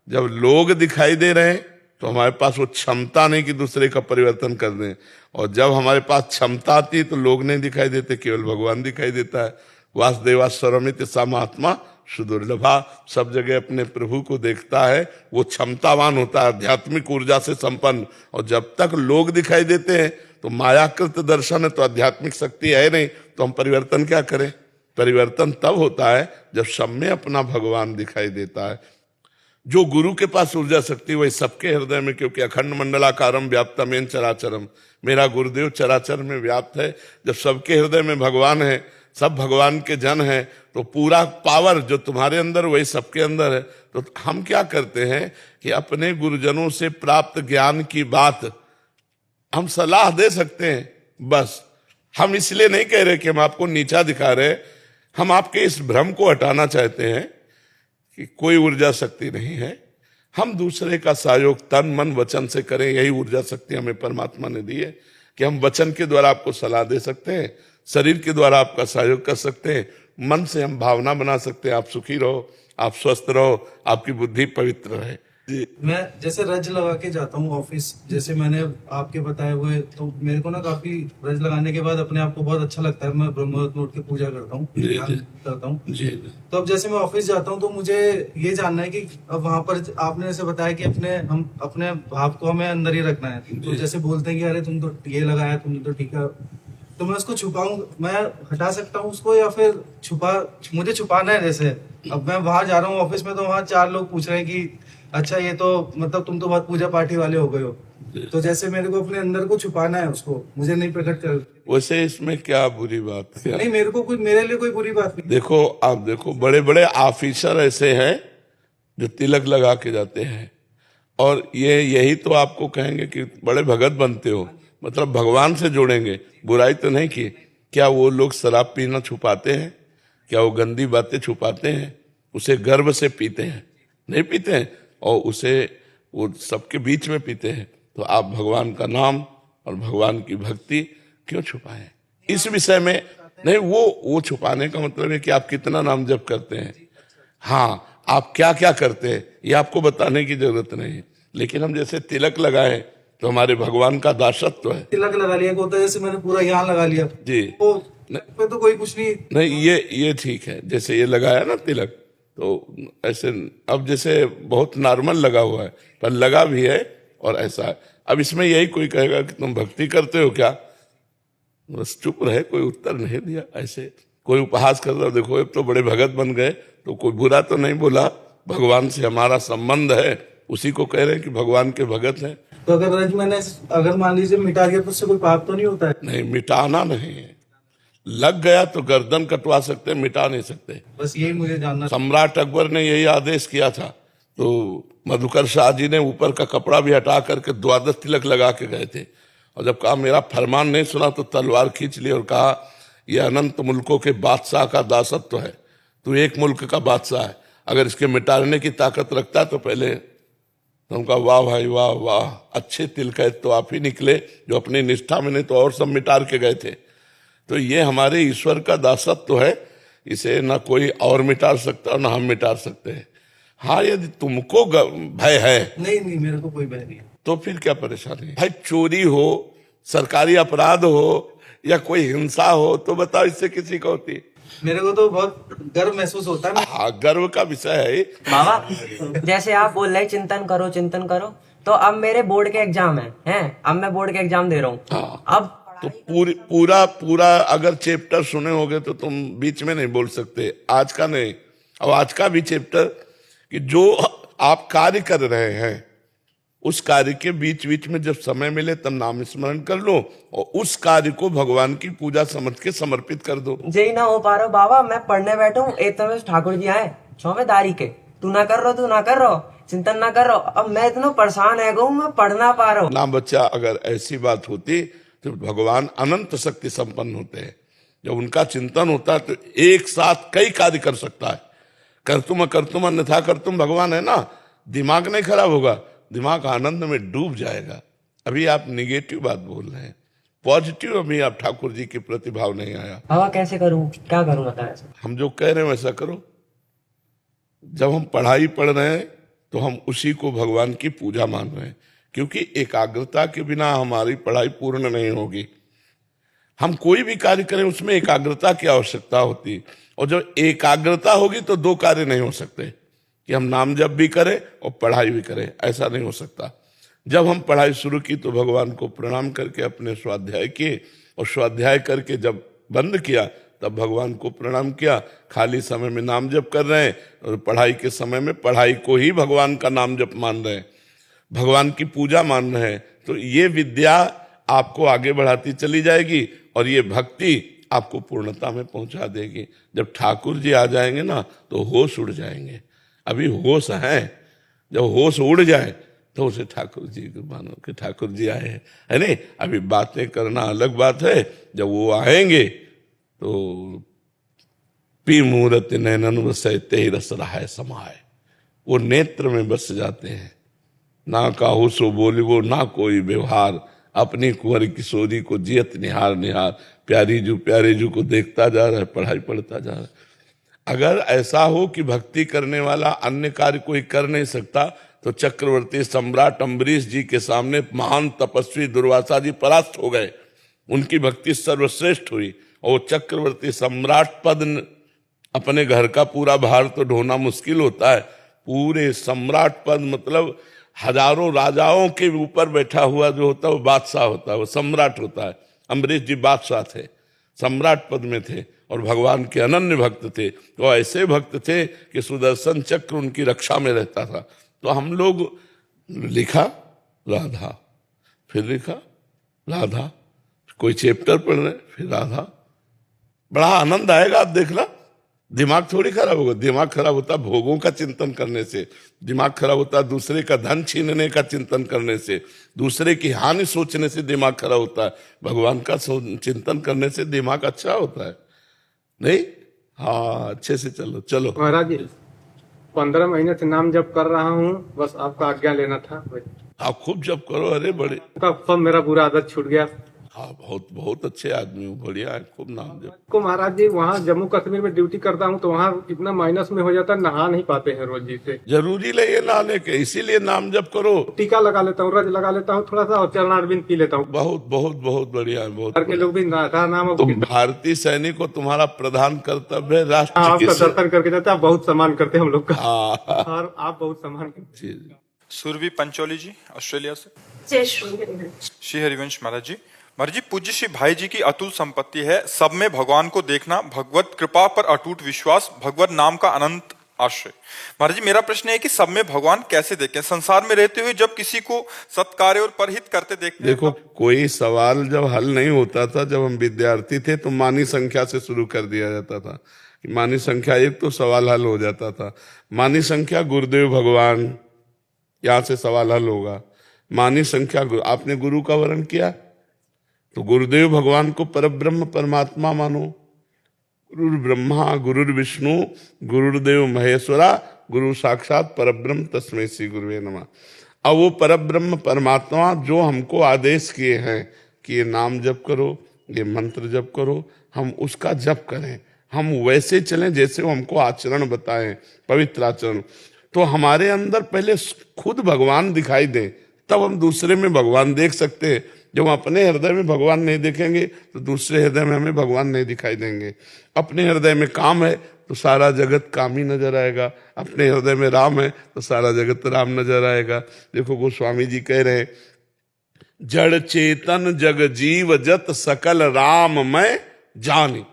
जब लोग दिखाई दे रहे हैं तो हमारे पास वो क्षमता नहीं कि दूसरे का परिवर्तन कर दें, और जब हमारे पास क्षमता आती है तो लोग नहीं दिखाई देते, केवल भगवान दिखाई देता है। वासुदेवा सर्वमित सा महात्मा सुदुर्लभा, सब जगह अपने प्रभु को देखता है, वो क्षमतावान होता है, आध्यात्मिक ऊर्जा से संपन्न। और जब तक लोग दिखाई देते हैं तो मायाकृत दर्शन है, तो आध्यात्मिक शक्ति है नहीं, तो हम परिवर्तन क्या करें? परिवर्तन तब होता है जब सब में अपना भगवान दिखाई देता है। जो गुरु के पास ऊर्जा शक्ति वही सबके हृदय में, क्योंकि अखंड मंडलाकारम व्याप्तमेन चराचरम, मेरा गुरुदेव चराचर में व्याप्त है। जब सबके हृदय में भगवान है, सब भगवान के जन हैं, तो पूरा पावर जो तुम्हारे अंदर वही सबके अंदर है। तो हम क्या करते हैं कि अपने गुरुजनों से प्राप्त ज्ञान की बात हम सलाह दे सकते हैं, बस। हम इसलिए नहीं कह रहे कि हम आपको नीचा दिखा रहे, हम आपके इस भ्रम को हटाना चाहते हैं कि कोई ऊर्जा शक्ति नहीं है। हम दूसरे का सहयोग तन मन वचन से करें, यही ऊर्जा शक्ति हमें परमात्मा ने दी है कि हम वचन के द्वारा आपको सलाह दे सकते हैं, शरीर के द्वारा आपका सहयोग कर सकते हैं, मन से हम भावना बना सकते हैं, आप सुखी रहो, आप स्वस्थ रहो, आपकी बुद्धि पवित्र रहे। मैं जैसे रज लगा के जाता हूँ ऑफिस, जैसे मैंने आपके बताए हुए, तो मेरे को ना काफी रज लगाने के बाद अपने आप को बहुत अच्छा लगता है। मैं ब्रह्ममुहूर्त में उठ के पूजा करता हूँ, ध्यान करता हूँ। तो अब जैसे मैं ऑफिस जाता हूँ तो मुझे ये जानना है कि अब वहां पर आपने जैसे बताया कि हम अपने भाव को हमें अंदर ही रखना है। तो जैसे बोलते हैं कि अरे तुम तो ये लगाया, तुमने तो ठीक है, तो मैं उसको छुपाऊं, मैं हटा सकता हूँ उसको, या फिर मुझे छुपाना है? जैसे अब मैं वहां जा रहा हूँ ऑफिस में, तो वहां 4 लोग पूछ रहे हैं कि अच्छा ये तो मतलब तुम तो बहुत पूजा पाठी वाले हो गए हो, तो जैसे मेरे को अपने अंदर को छुपाना है, उसको मुझे नहीं प्रकट कर। वैसे इसमें क्या बुरी बात है? नहीं, मेरे लिए कोई बुरी बात नहीं। देखो, आप देखो, बड़े बड़े ऑफिसर ऐसे हैं जो तिलक लगा के जाते हैं, और यही तो आपको कहेंगे कि बड़े भगत बनते हो, मतलब भगवान से जोड़ेंगे। बुराई तो नहीं की। क्या वो लोग शराब पीना छुपाते हैं? क्या वो गंदी बातें छुपाते हैं? उसे गर्व से पीते हैं? नहीं पीते हैं, और उसे वो सबके बीच में पीते हैं। तो आप भगवान का नाम और भगवान की भक्ति क्यों छुपाएं? इस विषय में नहीं, वो छुपाने का मतलब है कि आप कितना नाम जप करते हैं, हाँ, आप क्या क्या करते हैं, ये आपको बताने की जरूरत नहीं है। लेकिन हम जैसे तिलक लगाए तो हमारे भगवान का दासत्व है। तिलक लगा लिया को, तो जैसे मैंने पूरा यहाँ लगा लिया जी, तो कोई कुछ नहीं। ये ठीक है। जैसे ये लगाया ना तिलक, तो ऐसे अब जैसे बहुत नॉर्मल लगा हुआ है, पर लगा भी है और ऐसा है। अब इसमें यही कोई कहेगा कि तुम भक्ति करते हो क्या, बस चुप रहे, कोई उत्तर नहीं दिया। ऐसे कोई उपहास कर रहा, देखो अब तो बड़े भगत बन गए, तो कोई बुरा तो नहीं बोला, भगवान से हमारा संबंध है, उसी को कह रहे हैं कि भगवान के भगत हैं। तो अगर मान लीजिए मिटा दिया तो उससे कोई पाप तो नहीं होता है? नहीं, मिटाना नहीं है। लग गया तो गर्दन कटवा सकते, मिटा नहीं सकते। बस यही मुझे जानना। सम्राट अकबर ने यही आदेश किया था, तो मधुकर शाह जी ने ऊपर का कपड़ा भी हटा करके 12 तिलक लगा के गए थे, और जब कहा मेरा फरमान नहीं सुना तो तलवार खींच ली और कहा यह अनंत मुल्कों के बादशाह का दासत्व है, तू एक मुल्क का बादशाह है, अगर इसके मिटाने की ताकत रखता तो पहले तो उनका वाह भाई वाह वाह, अच्छे तिलक तो आप ही निकले जो अपनी निष्ठा में, नहीं तो और सब मिटार के गए थे। तो ये हमारे ईश्वर का दासत्व है, इसे ना कोई और मिटार सकता और ना हम मिटार सकते हैं। हाँ, यदि तुमको भय है, नहीं नहीं, मेरे को कोई भय नहीं है। तो फिर क्या परेशानी है भाई? चोरी हो, सरकारी अपराध हो या कोई हिंसा हो तो बताओ, इससे किसी को होती है? मेरे को तो बहुत गर्व महसूस होता है। हाँ, गर्व का विषय है। बाबा जैसे आप बोल रहे चिंतन करो चिंतन करो, तो अब मेरे बोर्ड के एग्जाम हैं, अब मैं बोर्ड के एग्जाम दे रहा हूँ। हाँ, अब तो पूरा अगर चैप्टर सुने होगे तो तुम बीच में नहीं बोल सकते। आज का नहीं, अब आज का भी चैप्टर कि जो आप कार्य कर रहे हैं उस कार्य के बीच बीच में जब समय मिले तब नाम स्मरण कर लो और उस कार्य को भगवान की पूजा समझ के समर्पित कर दो। यही ना हो पा रहा बाबा, मैं पढ़ने बैठूं एक तो ठाकुर जी आए छौवेदारी के, तू ना कर रहो चिंतन ना कर रहो। अब मैं इतना परेशान है गो, मैं पढ़ ना पा रहा हूँ। ना बच्चा, अगर ऐसी बात होती तो भगवान अनंत शक्ति संपन्न होते हैं। जब उनका चिंतन होता है तो एक साथ कई कार्य कर सकता है। करतुम अन्यथा करतुम भगवान है ना। दिमाग नहीं खराब होगा, दिमाग आनंद में डूब जाएगा। अभी आप निगेटिव बात बोल रहे हैं, पॉजिटिव अभी आप ठाकुर जी के प्रति भाव नहीं आया। बाबा कैसे करूं, क्या करूं बताएं? हम जो कह रहे हैं वैसा करो। जब हम पढ़ाई पढ़ रहे हैं तो हम उसी को भगवान की पूजा मान रहे हैं, क्योंकि एकाग्रता के बिना हमारी पढ़ाई पूर्ण नहीं होगी। हम कोई भी कार्य करें उसमें एकाग्रता की आवश्यकता होती, और जब एकाग्रता होगी तो दो कार्य नहीं हो सकते कि हम नाम जप भी करें और पढ़ाई भी करें, ऐसा नहीं हो सकता। जब हम पढ़ाई शुरू की तो भगवान को प्रणाम करके अपने स्वाध्याय किए, और स्वाध्याय करके जब बंद किया तब भगवान को प्रणाम किया। खाली समय में नाम जप कर रहे हैं और पढ़ाई के समय में पढ़ाई को ही भगवान का नाम जप मान रहे हैं, भगवान की पूजा मान रहे हैं। तो ये विद्या आपको आगे बढ़ाती चली जाएगी और ये भक्ति आपको पूर्णता में पहुंचा देगी। जब ठाकुर जी आ जाएंगे ना तो होश उड़ जाएंगे। अभी होश है, जब होश उड़ जाए तो उसे ठाकुर जी को मानो कि ठाकुर जी आए हैं, है नहीं। अभी बातें करना अलग बात है, जब वो आएंगे तो पी मूरत नैनन वसै ते रस रहाय समाए, वो नेत्र में बस जाते हैं। ना काहू सो बोली वो ना कोई व्यवहार, अपनी कुंवर किशोरी को जियत निहार निहार, प्यारे जू को देखता जा रहा है, पढ़ाई पढ़ता जा रहा है। अगर ऐसा हो कि भक्ति करने वाला अन्य कार्य कोई कर नहीं सकता तो चक्रवर्ती सम्राट अम्बरीश जी के सामने महान तपस्वी दुर्वासा जी परास्त हो गए, उनकी भक्ति सर्वश्रेष्ठ हुई। और चक्रवर्ती सम्राट पद अपने घर का पूरा भार तो ढोना मुश्किल होता है, पूरे सम्राट पद मतलब हजारों राजाओं के ऊपर बैठा हुआ जो होता है वो बादशाह होता है, वो सम्राट होता है। अम्बरीश जी बादशाह थे, सम्राट पद में थे और भगवान के अनन्य भक्त थे। तो ऐसे भक्त थे कि सुदर्शन चक्र उनकी रक्षा में रहता था। तो हम लोग लिखा राधा, फिर लिखा राधा, कोई चैप्टर पढ़ रहे फिर राधा, बड़ा आनंद आएगा। आप देखना, दिमाग थोड़ी खराब होगा। दिमाग खराब होता भोगों का चिंतन करने से, दिमाग खराब होता दूसरे का धन छीनने का चिंतन करने से, दूसरे की हानि सोचने से दिमाग खराब होता है। भगवान का चिंतन करने से दिमाग अच्छा होता है, नहीं? हाँ, अच्छे से चलो चलो। महाराज जी 15 महीने से नाम जप कर रहा हूँ, बस आपका आज्ञा लेना था। आप खूब जप करो। अरे बड़े सब मेरा बुरा आदत छूट गया। हाँ, बहुत बहुत अच्छे आदमी हो, बढ़िया है, खूब नाम जप। को महाराज जी वहाँ जम्मू कश्मीर में ड्यूटी करता हूँ तो वहाँ इतना माइनस में हो जाता है, नहा नहीं पाते हैं रोज जी से। जरूरी नहीं है नहाने के, इसीलिए नाम जप करो। टीका लगा लेता हूँ, रज लगा लेता हूँ थोड़ा सा, और चरणारविंद पी लेता हूँ। बहुत बहुत बहुत बढ़िया है। बहुत घर के लोग भी नाम। तुम भारतीय सैनिक को तुम्हारा प्रधान कर्तव्य है राष्ट्र आपका दर्शन करके जाते, आप बहुत सम्मान करते हैं हम लोग का। और आप बहुत सम्मान करते हैं। सुरभि पंचोली जी ऑस्ट्रेलिया से। जय श्री श्री हरिवंश महाराज जी पूज्य श्री भाई जी की अतुल संपत्ति है, सब में भगवान को देखना, भगवत कृपा पर अटूट विश्वास, भगवत नाम का अनंत आश्रय। महाराज जी मेरा प्रश्न है कि सब में भगवान कैसे देखें, संसार में रहते हुए जब किसी को सत्कार्य और परहित करते देखते हैं। देखो, कोई सवाल जब हल नहीं होता था, जब हम विद्यार्थी थे तो मानी संख्या से शुरू कर दिया जाता था कि मानी संख्या 1 तो सवाल हल हो जाता था। मानी संख्या गुरुदेव भगवान, यहाँ से सवाल हल होगा। मानी संख्या आपने गुरु का वर्ण किया तो गुरुदेव भगवान को परब्रह्म परमात्मा मानो। गुरुर् ब्रह्मा गुरुर् विष्णु गुरुर्देव महेश्वरा गुरु साक्षात परब्रह्म तस्मै श्री गुरुवे नमः। और वो परब्रह्म परमात्मा जो हमको आदेश किए हैं कि ये नाम जप करो, ये मंत्र जप करो, हम उसका जप करें, हम वैसे चलें जैसे वो हमको आचरण बताएं, पवित्र आचरण। तो हमारे अंदर पहले खुद भगवान दिखाई दे, तब हम दूसरे में भगवान देख सकते हैं। जब हम अपने हृदय में भगवान नहीं देखेंगे तो दूसरे हृदय में हमें भगवान नहीं दिखाई देंगे। अपने हृदय में काम है तो सारा जगत काम ही नजर आएगा, अपने हृदय में राम है तो सारा जगत राम नजर आएगा। देखो गोस्वामी जी कह रहे हैं, जड़ चेतन जग जीव जत सकल राम मैं जानी,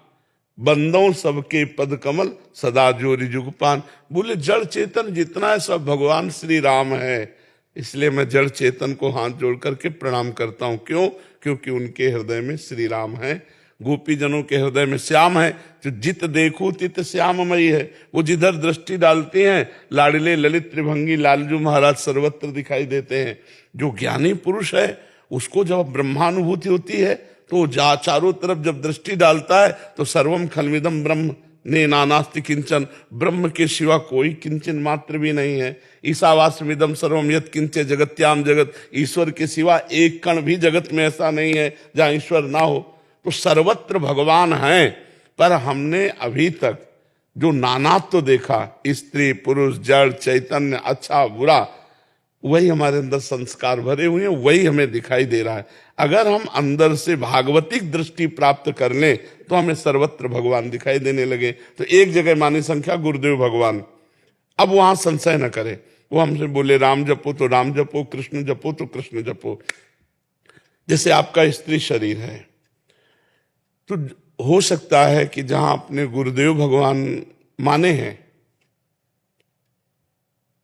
बंदों सबके पद कमल सदा जोरी जुगपान। बोले जड़ चेतन जितना है सब भगवान श्री राम है, इसलिए मैं जड़ चेतन को हाथ जोड़ करके प्रणाम करता हूं। क्यों? क्योंकि उनके हृदय में श्री राम है, गोपी जनों के हृदय में श्याम है। जो जित देखो तित श्याममयी है, वो जिधर दृष्टि डालती हैं लाडले ललित त्रिभंगी लालजू महाराज सर्वत्र दिखाई देते हैं। जो ज्ञानी पुरुष है उसको जब ब्रह्मानुभूति होती है तो जा चारों तरफ जब दृष्टि डालता है तो सर्वम खलमिदम ब्रह्म ने नानास्ति किंचन, ब्रह्म के सिवा कोई किंचन मात्र भी नहीं है। ईशावास्यमिदम सर्वम यत् किंचे जगत्याम जगत, ईश्वर के सिवा एक कण भी जगत में ऐसा नहीं है जहां ईश्वर ना हो। तो सर्वत्र भगवान है, पर हमने अभी तक जो नानात्व देखा, स्त्री पुरुष जड़ चैतन्य अच्छा बुरा, वही हमारे अंदर संस्कार भरे हुए हैं, वही हमें दिखाई दे रहा है। अगर हम अंदर से भागवतिक दृष्टि प्राप्त कर लें तो हमें सर्वत्र भगवान दिखाई देने लगे। तो एक जगह मानी संख्या गुरुदेव भगवान, अब वहां संशय न करे। वो हमसे बोले राम जपो तो राम जपो, कृष्ण जपो तो कृष्ण जपो। जैसे आपका स्त्री शरीर है तो हो सकता है कि जहां अपने गुरुदेव भगवान माने हैं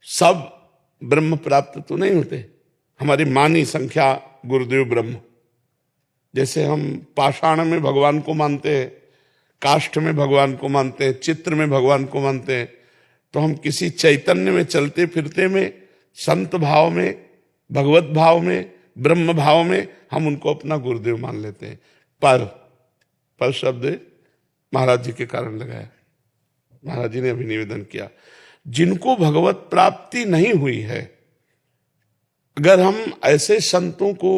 सब ब्रह्म प्राप्त तो नहीं होते। हमारी मानी संख्या गुरुदेव ब्रह्म, जैसे हम पाषाण में भगवान को मानते हैं, काष्ठ में भगवान को मानते हैं, चित्र में भगवान को मानते हैं, तो हम किसी चैतन्य में चलते फिरते में, संत भाव में, भगवत भाव में, ब्रह्म भाव में हम उनको अपना गुरुदेव मान लेते हैं। पर शब्द महाराज जी के कारण लगाया। महाराज जी ने अभी निवेदन किया, जिनको भगवत प्राप्ति नहीं हुई है, अगर हम ऐसे संतों को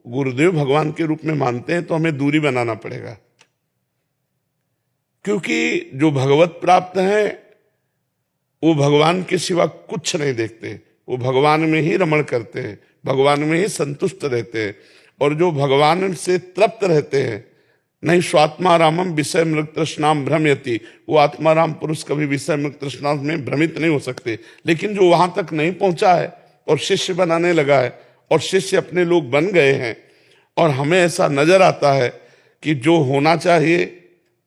गुरुदेव भगवान के रूप में मानते हैं तो हमें दूरी बनाना पड़ेगा। क्योंकि जो भगवत प्राप्त है वो भगवान के सिवा कुछ नहीं देखते, वो भगवान में ही रमण करते हैं, भगवान में ही संतुष्ट रहते हैं। और जो भगवान से तृप्त रहते हैं, नहीं स्वात्मा रामम विषय मृग तृष्णाम भ्रमयति, वो आत्माराम पुरुष कभी विषय मृग तृष्णा में भ्रमित नहीं हो सकते। लेकिन जो वहां तक नहीं पहुंचा है और शिष्य बनाने लगा है और शिष्य अपने लोग बन गए हैं, और हमें ऐसा नजर आता है कि जो होना चाहिए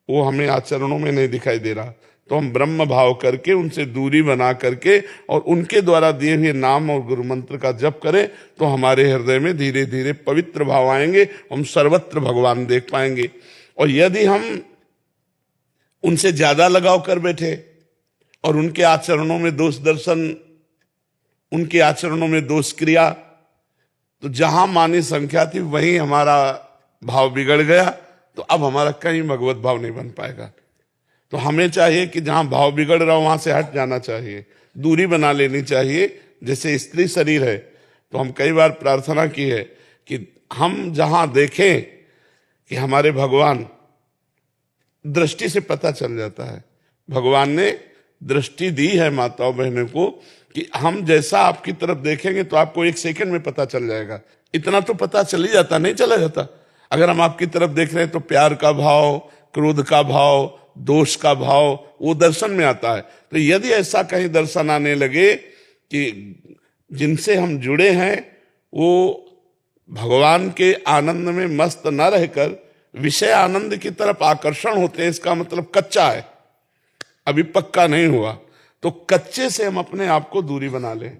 वो हमें आचरणों में नहीं दिखाई दे रहा, तो हम ब्रह्म भाव करके उनसे दूरी बना करके और उनके द्वारा दिए हुए नाम और गुरु मंत्र का जप करें तो हमारे हृदय में धीरे धीरे पवित्र भाव आएंगे, हम सर्वत्र भगवान देख पाएंगे। और यदि हम उनसे ज्यादा लगाव कर बैठे और उनके आचरणों में दोष दर्शन, उनके आचरणों में दोष क्रिया, तो जहां मानी संख्या थी वहीं हमारा भाव बिगड़ गया, तो अब हमारा कहीं भगवत भाव नहीं बन पाएगा। तो हमें चाहिए कि जहां भाव बिगड़ रहा हो वहां से हट जाना चाहिए, दूरी बना लेनी चाहिए। जैसे स्त्री शरीर है तो हम कई बार प्रार्थना की है कि हम जहां देखें कि हमारे भगवान, दृष्टि से पता चल जाता है, भगवान ने दृष्टि दी है माताओं बहनों को कि हम जैसा आपकी तरफ देखेंगे तो आपको एक सेकंड में पता चल जाएगा। इतना तो पता चल ही जाता, नहीं चला जाता। अगर हम आपकी तरफ देख रहे हैं तो प्यार का भाव, क्रोध का भाव, दोष का भाव वो दर्शन में आता है। तो यदि ऐसा कहीं दर्शन आने लगे कि जिनसे हम जुड़े हैं वो भगवान के आनंद में मस्त न रहकर विषय आनंद की तरफ आकर्षण होते हैं, इसका मतलब कच्चा है, अभी पक्का नहीं हुआ। तो कच्चे से हम अपने आप को दूरी बना लें,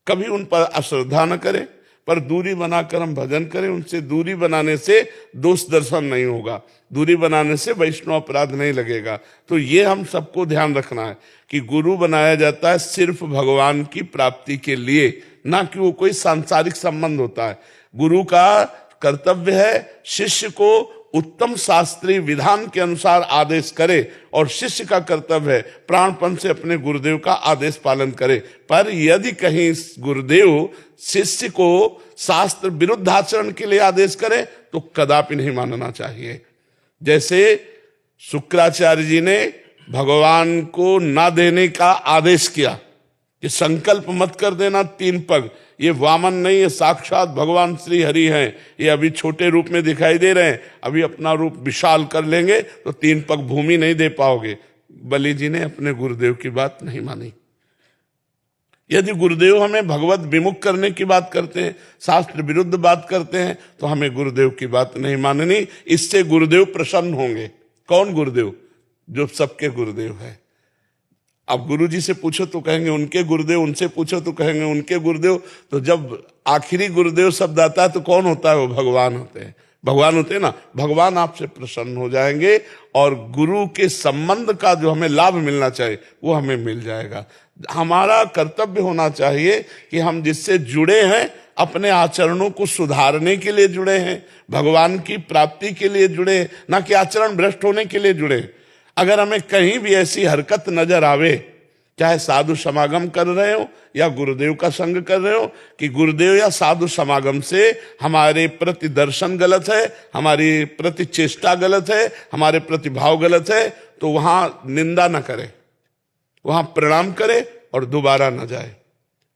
कभी उन पर अश्रद्धा न करें, पर दूरी बनाकर हम भजन करें। उनसे दूरी बनाने से दोष दर्शन नहीं होगा, दूरी बनाने से वैष्णव अपराध नहीं लगेगा। तो ये हम सबको ध्यान रखना है कि गुरु बनाया जाता है सिर्फ भगवान की प्राप्ति के लिए, ना कि वो कोई सांसारिक संबंध होता है। गुरु का कर्तव्य है शिष्य को उत्तम शास्त्रीय विधान के अनुसार आदेश करे और शिष्य का कर्तव्य है प्राणपण से अपने गुरुदेव का आदेश पालन करे। पर यदि कहीं गुरुदेव शिष्य को शास्त्र विरुद्ध आचरण के लिए आदेश करे तो कदापि नहीं मानना चाहिए। जैसे शुक्राचार्य जी ने भगवान को ना देने का आदेश किया कि संकल्प मत कर देना 3 पग, ये वामन नहीं, ये साक्षात भगवान श्री हरि हैं, ये अभी छोटे रूप में दिखाई दे रहे हैं, अभी अपना रूप विशाल कर लेंगे तो 3 पग भूमि नहीं दे पाओगे। बलि जी ने अपने गुरुदेव की बात नहीं मानी। यदि गुरुदेव हमें भगवत विमुख करने की बात करते हैं, शास्त्र विरुद्ध बात करते हैं, तो हमें गुरुदेव की बात नहीं माननी। इससे गुरुदेव प्रसन्न होंगे। कौन गुरुदेव? जो सबके गुरुदेव है। अब गुरु जी से पूछो तो कहेंगे उनके गुरुदेव, उनसे पूछो तो कहेंगे उनके गुरुदेव। तो जब आखिरी गुरुदेव शब्द आता है तो कौन होता है? वो भगवान होते हैं। भगवान होते हैं ना, भगवान आपसे प्रसन्न हो जाएंगे और गुरु के संबंध का जो हमें लाभ मिलना चाहिए वो हमें मिल जाएगा। हमारा कर्तव्य होना चाहिए कि हम जिससे जुड़े हैं अपने आचरणों को सुधारने के लिए जुड़े हैं, भगवान की प्राप्ति के लिए जुड़े हैं, ना कि आचरण भ्रष्ट होने के लिए जुड़े। अगर हमें कहीं भी ऐसी हरकत नजर आवे, चाहे साधु समागम कर रहे हो या गुरुदेव का संग कर रहे हो, कि गुरुदेव या साधु समागम से हमारे प्रति दर्शन गलत है, हमारी प्रति चेष्टा गलत है, हमारे प्रति भाव गलत है, तो वहां निंदा न करे, वहां प्रणाम करे और दोबारा न जाए।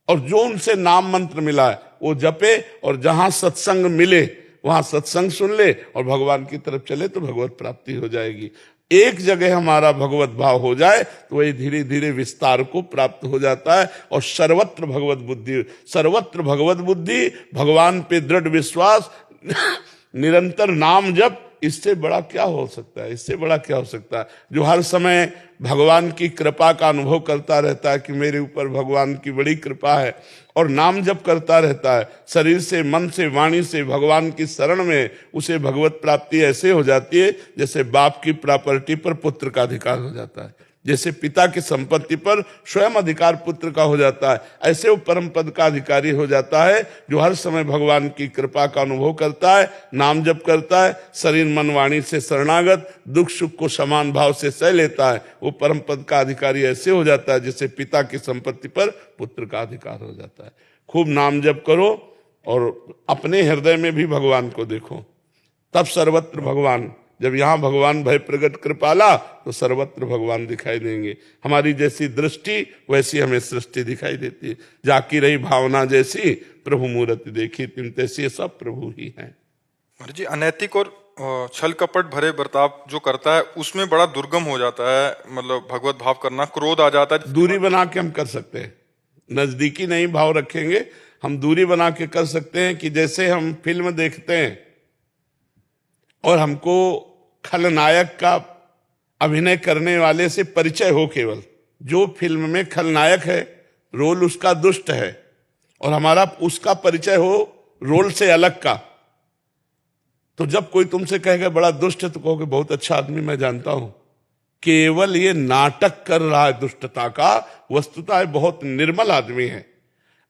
और जो उनसे नाम मंत्र मिला है वो जपे, और जहां सत्संग मिले वहां सत्संग सुन ले और भगवान की तरफ चले तो भगवत प्राप्ति हो जाएगी। एक जगह हमारा भगवत भाव हो जाए तो वही धीरे धीरे विस्तार को प्राप्त हो जाता है। और सर्वत्र भगवत बुद्धि, सर्वत्र भगवत बुद्धि, भगवान पे दृढ़ विश्वास, निरंतर नाम जप, इससे बड़ा क्या हो सकता है? इससे बड़ा क्या हो सकता है? जो हर समय भगवान की कृपा का अनुभव करता रहता है कि मेरे ऊपर भगवान की बड़ी कृपा है, और नाम जप करता रहता है शरीर से, मन से, वाणी से भगवान की शरण में, उसे भगवत प्राप्ति ऐसे हो जाती है जैसे बाप की प्रॉपर्टी पर पुत्र का अधिकार हो जाता है, जैसे पिता की संपत्ति पर स्वयं अधिकार पुत्र का हो जाता है। ऐसे वो परम पद का अधिकारी हो जाता है जो हर समय भगवान की कृपा का अनुभव करता है, नाम जप करता है, शरीर मन वाणी से शरणागत, दुख सुख को समान भाव से सह लेता है। वो परम पद का अधिकारी ऐसे हो जाता है जैसे पिता की संपत्ति पर पुत्र का अधिकार हो जाता है। खूब नाम जप करो और अपने हृदय में भी भगवान को देखो, तब सर्वत्र भगवान। जब यहाँ भगवान भय प्रगट कृपाला तो सर्वत्र भगवान दिखाई देंगे। हमारी जैसी दृष्टि वैसी हमें सृष्टि दिखाई देती है। जाकी रही भावना जैसी प्रभु मूर्ति देखी तिम तैसी, सब प्रभु ही हैं। जी, अनैतिक और छल कपट भरे बर्ताव जो करता है उसमें बड़ा दुर्गम हो जाता है, मतलब भगवत भाव करना, क्रोध आ जाता है। दूरी बना के हम कर सकते हैं, नजदीकी नहीं भाव रखेंगे, हम दूरी बना के कर सकते हैं। कि जैसे हम फिल्म देखते हैं और हमको खलनायक का अभिनय करने वाले से परिचय हो, केवल जो फिल्म में खलनायक है रोल उसका दुष्ट है और हमारा उसका परिचय हो रोल से अलग का, तो जब कोई तुमसे कहेगा बड़ा दुष्ट है तो कहोगे बहुत अच्छा आदमी मैं जानता हूं, केवल ये नाटक कर रहा है दुष्टता का, वस्तुतः बहुत निर्मल आदमी है।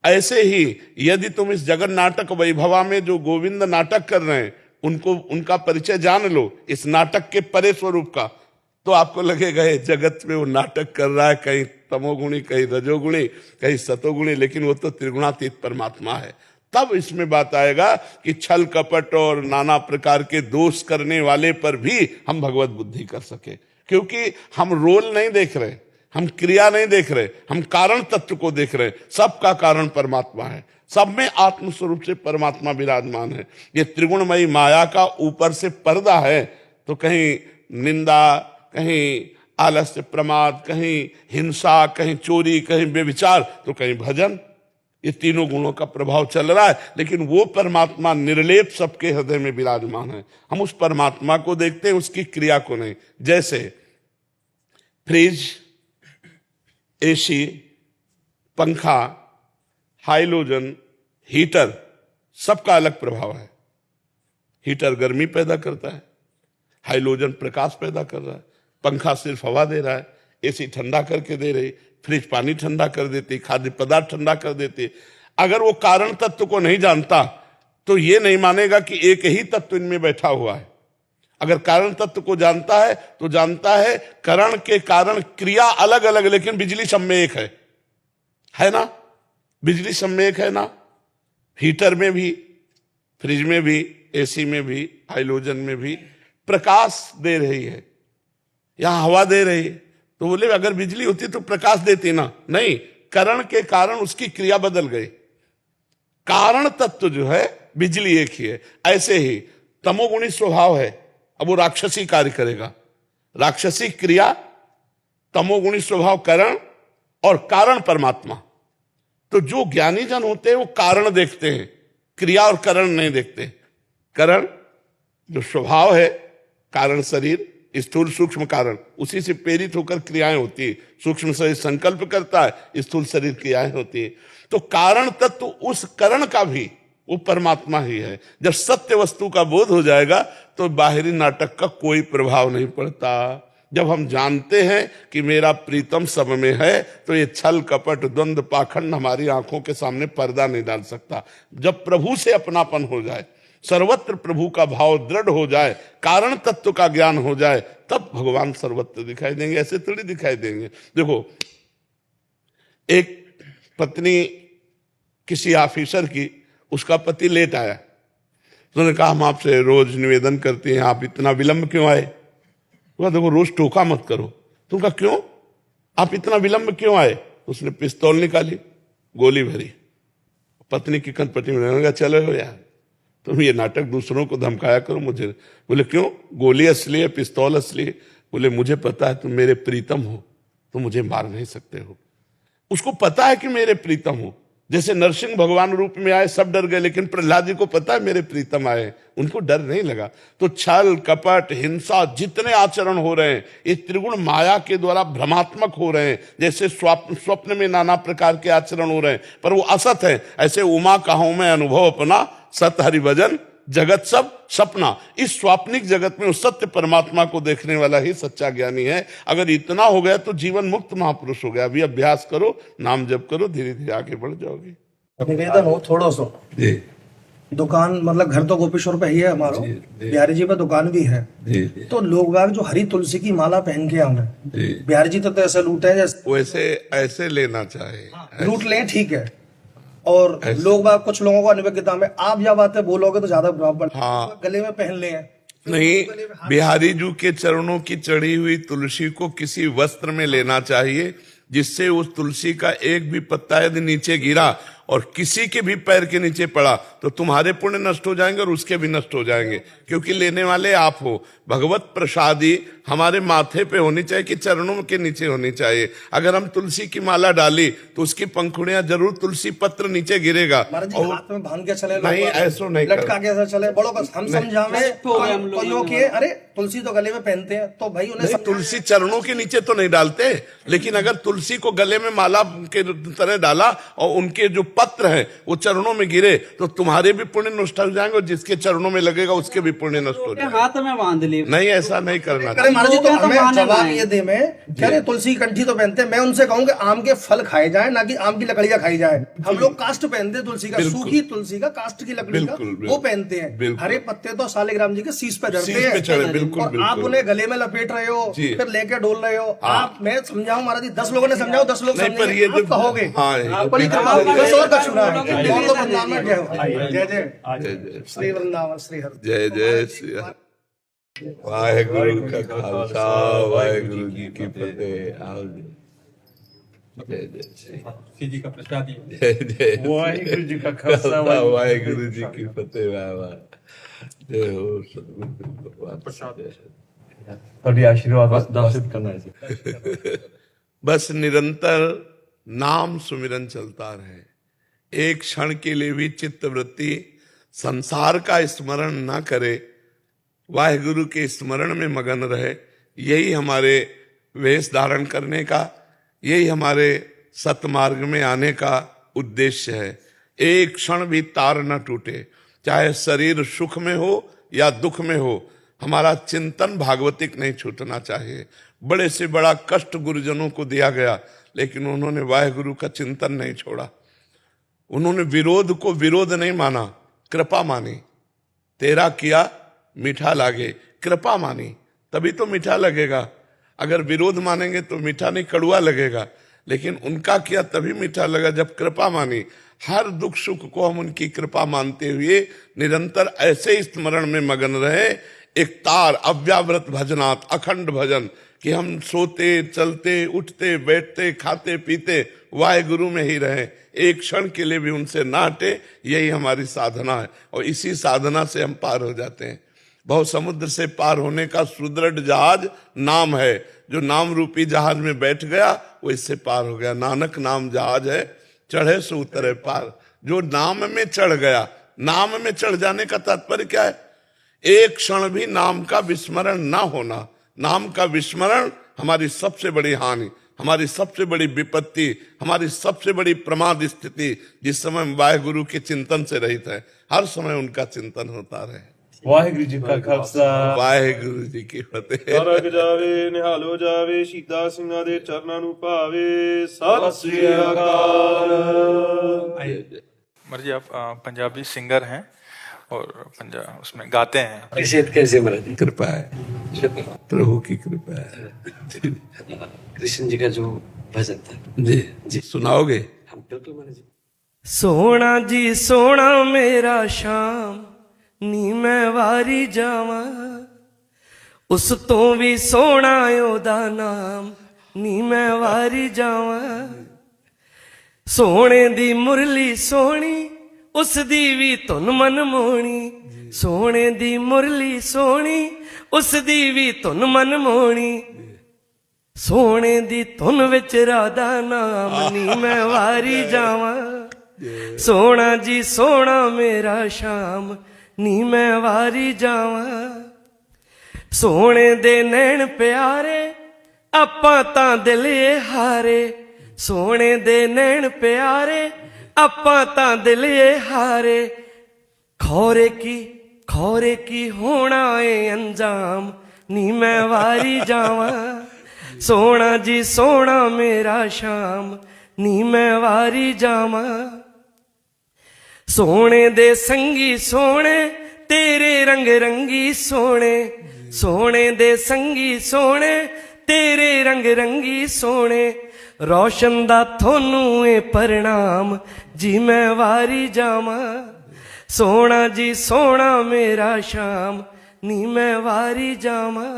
ऐसे ही यदि तुम इस जगन नाटक वैभवा में जो गोविंद नाटक कर रहे हैं उनको, उनका परिचय जान लो इस नाटक के परे स्वरूप का, तो आपको लगेगा ये जगत में वो नाटक कर रहा है, कहीं तमोगुणी, कहीं रजोगुणी, कहीं सतोगुणी, लेकिन वो तो त्रिगुणातीत परमात्मा है। तब इसमें बात आएगा कि छल कपट और नाना प्रकार के दोष करने वाले पर भी हम भगवत बुद्धि कर सके, क्योंकि हम रोल नहीं देख रहे, हम क्रिया नहीं देख रहे, हम कारण तत्व को देख रहे। सबका कारण परमात्मा है, सब में आत्म स्वरूप से परमात्मा विराजमान है। ये त्रिगुणमयी माया का ऊपर से पर्दा है, तो कहीं निंदा, कहीं आलस्य प्रमाद, कहीं हिंसा, कहीं चोरी, कहीं व्यभिचार, तो कहीं भजन, ये तीनों गुणों का प्रभाव चल रहा है। लेकिन वो परमात्मा निर्लेप सबके हृदय में विराजमान है। हम उस परमात्मा को देखते हैं, उसकी क्रिया को नहीं। जैसे फ्रिज, एसी, पंखा, हाइलोजन, हीटर, सबका अलग प्रभाव है। हीटर गर्मी पैदा करता है, हाइलोजन प्रकाश पैदा कर रहा है, पंखा सिर्फ हवा दे रहा है, एसी ठंडा करके दे रही, फ्रिज पानी ठंडा कर देती, खाद्य पदार्थ ठंडा कर देती। अगर वो कारण तत्व को नहीं जानता तो ये नहीं मानेगा कि एक ही तत्व इनमें बैठा हुआ है। अगर कारण तत्व को जानता है तो जानता है करण के कारण क्रिया अलग अलग, लेकिन बिजली सब में एक है ना? बिजली सब में एक है ना? हीटर में भी, फ्रिज में भी, एसी में भी, हाइलोजन में भी प्रकाश दे रही है, यहां हवा दे रही है। तो बोले अगर बिजली होती तो प्रकाश देती ना? नहीं, करण के कारण उसकी क्रिया बदल गई। कारण तत्व जो है बिजली एक ही है। ऐसे ही तमोगुणी स्वभाव है, अब वो राक्षसी कार्य करेगा, राक्षसी क्रिया, तमोगुणी स्वभाव करण, और कारण परमात्मा। तो जो ज्ञानी जन होते हैं वो कारण देखते हैं, क्रिया और करण नहीं देखते। करण जो स्वभाव है, कारण शरीर, स्थूल सूक्ष्म कारण, उसी से प्रेरित होकर क्रियाएं होती है। सूक्ष्म शरीर संकल्प करता है, स्थूल शरीर क्रियाएं होती है। तो कारण तत्व उस करण का भी वो परमात्मा ही है। जब सत्य वस्तु का बोध हो जाएगा तो बाहरी नाटक का कोई प्रभाव नहीं पड़ता। जब हम जानते हैं कि मेरा प्रीतम सब में है, तो ये छल कपट द्वंद्व पाखंड हमारी आंखों के सामने पर्दा नहीं डाल सकता। जब प्रभु से अपनापन हो जाए, सर्वत्र प्रभु का भाव दृढ़ हो जाए, कारण तत्व का ज्ञान हो जाए, तब भगवान सर्वत्र दिखाई देंगे, ऐसे थोड़ी दिखाई देंगे। देखो, एक पत्नी किसी ऑफिसर की, उसका पति लेट आया, तो उन्होंने कहा हम आपसे रोज निवेदन करते हैं, आप इतना विलंब क्यों आए? तो देखो रोज टोका मत करो। तुम कहा क्यों, आप इतना विलंब क्यों आए? उसने पिस्तौल निकाली, गोली भरी, पत्नी की कंपटी में। चलो यार, तुम ये नाटक दूसरों को धमकाया करो मुझे। बोले क्यों, गोली असली है, पिस्तौल असली है? बोले मुझे पता है तुम मेरे प्रीतम हो, तुम मुझे मार नहीं सकते हो। उसको पता है कि मेरे प्रीतम हो। जैसे नरसिंह भगवान रूप में आए, सब डर गए, लेकिन प्रहलाद जी को पता है मेरे प्रीतम आए, उनको डर नहीं लगा। तो छल कपट हिंसा जितने आचरण हो रहे हैं, ये त्रिगुण माया के द्वारा भ्रमात्मक हो रहे हैं। जैसे स्वप्न में नाना प्रकार के आचरण हो रहे हैं, पर वो असत है। ऐसे उमा कहूं मैं अनुभव अपना, सत हरि भजन जगत सब सपना। इस स्वाप्निक जगत में उस सत्य परमात्मा को देखने वाला ही सच्चा ज्ञानी है। अगर इतना हो गया तो जीवन मुक्त महापुरुष हो गया। अभी अभ्यास करो, नाम जप करो, धीरे धीरे आगे बढ़ जाओगे। निवेदन हो थोड़ा सा दुकान, मतलब घर तो गोपेश्वर पे ही है हमारा, बिहारी जी पे दुकान भी है। तो लोग बाग जो हरी तुलसी की माला पहन के आए, बिहारी जी तो ऐसे लूटे जैसे, वैसे ऐसे लेना चाहे, लूट लें ठीक है। और लोग बाग, कुछ लोगों को अनिवार्यता में आप जब बातें बोलोगे तो ज्यादा प्रभाव पड़ता है। हाँ, गले में पहन ले नहीं, बिहारी जी के चरणों की चढ़ी हुई तुलसी को किसी वस्त्र में लेना चाहिए, जिससे उस तुलसी का एक भी पत्ता यदि नीचे गिरा और किसी के भी पैर के नीचे पड़ा तो तुम्हारे पुण्य नष्ट हो जाएंगे और उसके भी नष्ट हो जाएंगे, क्योंकि लेने वाले आप हो। भगवत प्रसादी हमारे माथे पे होनी चाहिए कि चरणों के नीचे होनी चाहिए। अगर हम तुलसी की माला डाली तो उसकी पंखुड़ियां जरूर तुलसी पत्र नीचे गिरेगा। और हाथ में बांध के चले, नहीं ऐसा नहीं, लटका के ऐसा चले, बड़ो बस हम समझावे कोइयों के, अरे तुलसी तो गले में पहनते हैं तो भाई उन्हें तुलसी चरणों के नीचे तो नहीं डालते, लेकिन अगर तुलसी को गले में माला के तरह डाला और उनके जो पत्र है वो चरणों में गिरे तो तुम्हारे भी पुण्य नष्ट हो जाएंगे और जिसके चरणों में लगेगा उसके भी पुण्य नष्ट हो जाएंगे। हाथ में बांध ली, नहीं ऐसा नहीं करना चाहिए। महाराज जी तो हमें जवाब ये दे में कह रहे तुलसी कंठी तो पहनते हैं, मैं उनसे कहूंगा आम के फल खाए जाए, ना कि आम की लकड़ियां खाई जाए। हम लोग कास्ट पहनते हैं तुलसी का, सूखी तुलसी का, कास्ट की लकड़ी का वो पहनते हैं। हरे पत्ते तो सालिग्राम जी के शीश पे धरते हैं और आप उन्हें गले में लपेट रहे हो, फिर लेके डोल रहे हो। आप, मैं समझाऊं महाराज जी, 10 लोगों ने समझाओ, 10 लोग समझेंगे, आप कहोगे जय श्री वृंदावन श्री हरि, जय जय श्री हरि। वाहेगुरु का खालसा, वाहेगुरु जी की फतेह। जय जय श्री जी का प्रसाद, जय जय वाहेगुरु जी का खालसा, वाहेगुरु जी की फतेह। जय हो सतगुरु प्रसाद, थोड़ी आशीर्वाद दासित करना है। बस निरंतर नाम सुमिरन चलता रहे, एक क्षण के लिए भी चित्तवृत्ति संसार का स्मरण ना करे, वाहेगुरु के स्मरण में मगन रहे। यही हमारे वेश धारण करने का, यही हमारे सतमार्ग में आने का उद्देश्य है। एक क्षण भी तार न टूटे, चाहे शरीर सुख में हो या दुख में हो, हमारा चिंतन भागवतिक नहीं छूटना चाहिए। बड़े से बड़ा कष्ट गुरुजनों को दिया गया, लेकिन उन्होंने वाहेगुरु का चिंतन नहीं छोड़ा। उन्होंने विरोध को विरोध नहीं माना, कृपा मानी। तेरा किया मीठा लागे, कृपा मानी तभी तो मीठा लगेगा। अगर विरोध मानेंगे तो मीठा नहीं, कड़वा लगेगा। लेकिन उनका किया तभी मीठा लगा जब कृपा मानी। हर दुख सुख को हम उनकी कृपा मानते हुए निरंतर ऐसे स्मरण में मगन रहे। एक तार अव्यावृत भजनात्, अखंड भजन, कि हम सोते चलते उठते बैठते खाते पीते वाहेगुरु में ही रहे, एक क्षण के लिए भी उनसे ना हटे। यही हमारी साधना है और इसी साधना से हम पार हो जाते हैं। बहुत समुद्र से पार होने का सुदृढ़ जहाज नाम है। जो नाम रूपी जहाज में बैठ गया वो इससे पार हो गया। नानक नाम जहाज है, चढ़े सो उतरे पार। जो नाम में चढ़ गया, नाम में चढ़ जाने का तात्पर्य क्या है? एक क्षण भी नाम का विस्मरण ना होना। नाम का विस्मरण हमारी सबसे बड़ी हानि, हमारी सबसे बड़ी विपत्ति, हमारी सबसे बड़ी प्रमाद स्थिति। जिस समय हम वाहेगुरु के चिंतन से रहित है, हर समय उनका चिंतन होता रहे। वाहेगुरु जी का खालसा, वाहेगुरु जी की फतेह। सरग जावे निहाल हो जावे, सीता ਸਿੰਘਾਂ ਦੇ ਚਰਨਾਂ ਨੂੰ ਭਾਵੇ। ਸਤਿ ਸ੍ਰੀ ਅਕਾਲ। महाराज जी आप पंजाबी सिंगर हैं और पंजाब उसमें गाते हैं। अभिषेक कैसे महाराज जी? कृपा है, प्रभु की कृपा है। कृष्ण जी का जो भजन था जी जी सुनाओगे? हम बिल्कुल महाराज जी। सोना जी सोना मेरा शाम नी मैं वारी जावा, उस तो भी सोना ओदा नाम नी मैं वारी जावा। सोने दी मुरली सोनी उस दी भी धुन मन मोहनी, सोने दी मुरली सोनी उस दी भी धुन मन मोहनी। सोने दी धुन विच राधा नाम नी मैं वारी जावा। सोना जी सोना मेरा शाम नी मैं वारी जावा। सोने दे नैन प्यारे आपां तां दिल ए हारे, सोने दे नैन प्यारे आपां तां दिल ए हारे। खौरे की होना ए अंजाम नी मैं वारी जावा। सोना जी सोना मेरा शाम नी मैं वारी जावा। सोने दे संगी सोने तेरे रंग रंगी सोने, सोने दे संगी सोने तेरे रंग रंगी सोने। रोशन दा थोनू ए प्रणाम जी मैं वारी जावा। सोना जी सोना मेरा शाम नी मैं वारी जावा।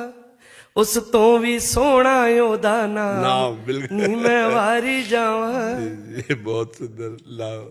उस तो भी सोना ओदा नाम नी मैं वारी जावा। बहुत सुंदर। लाओ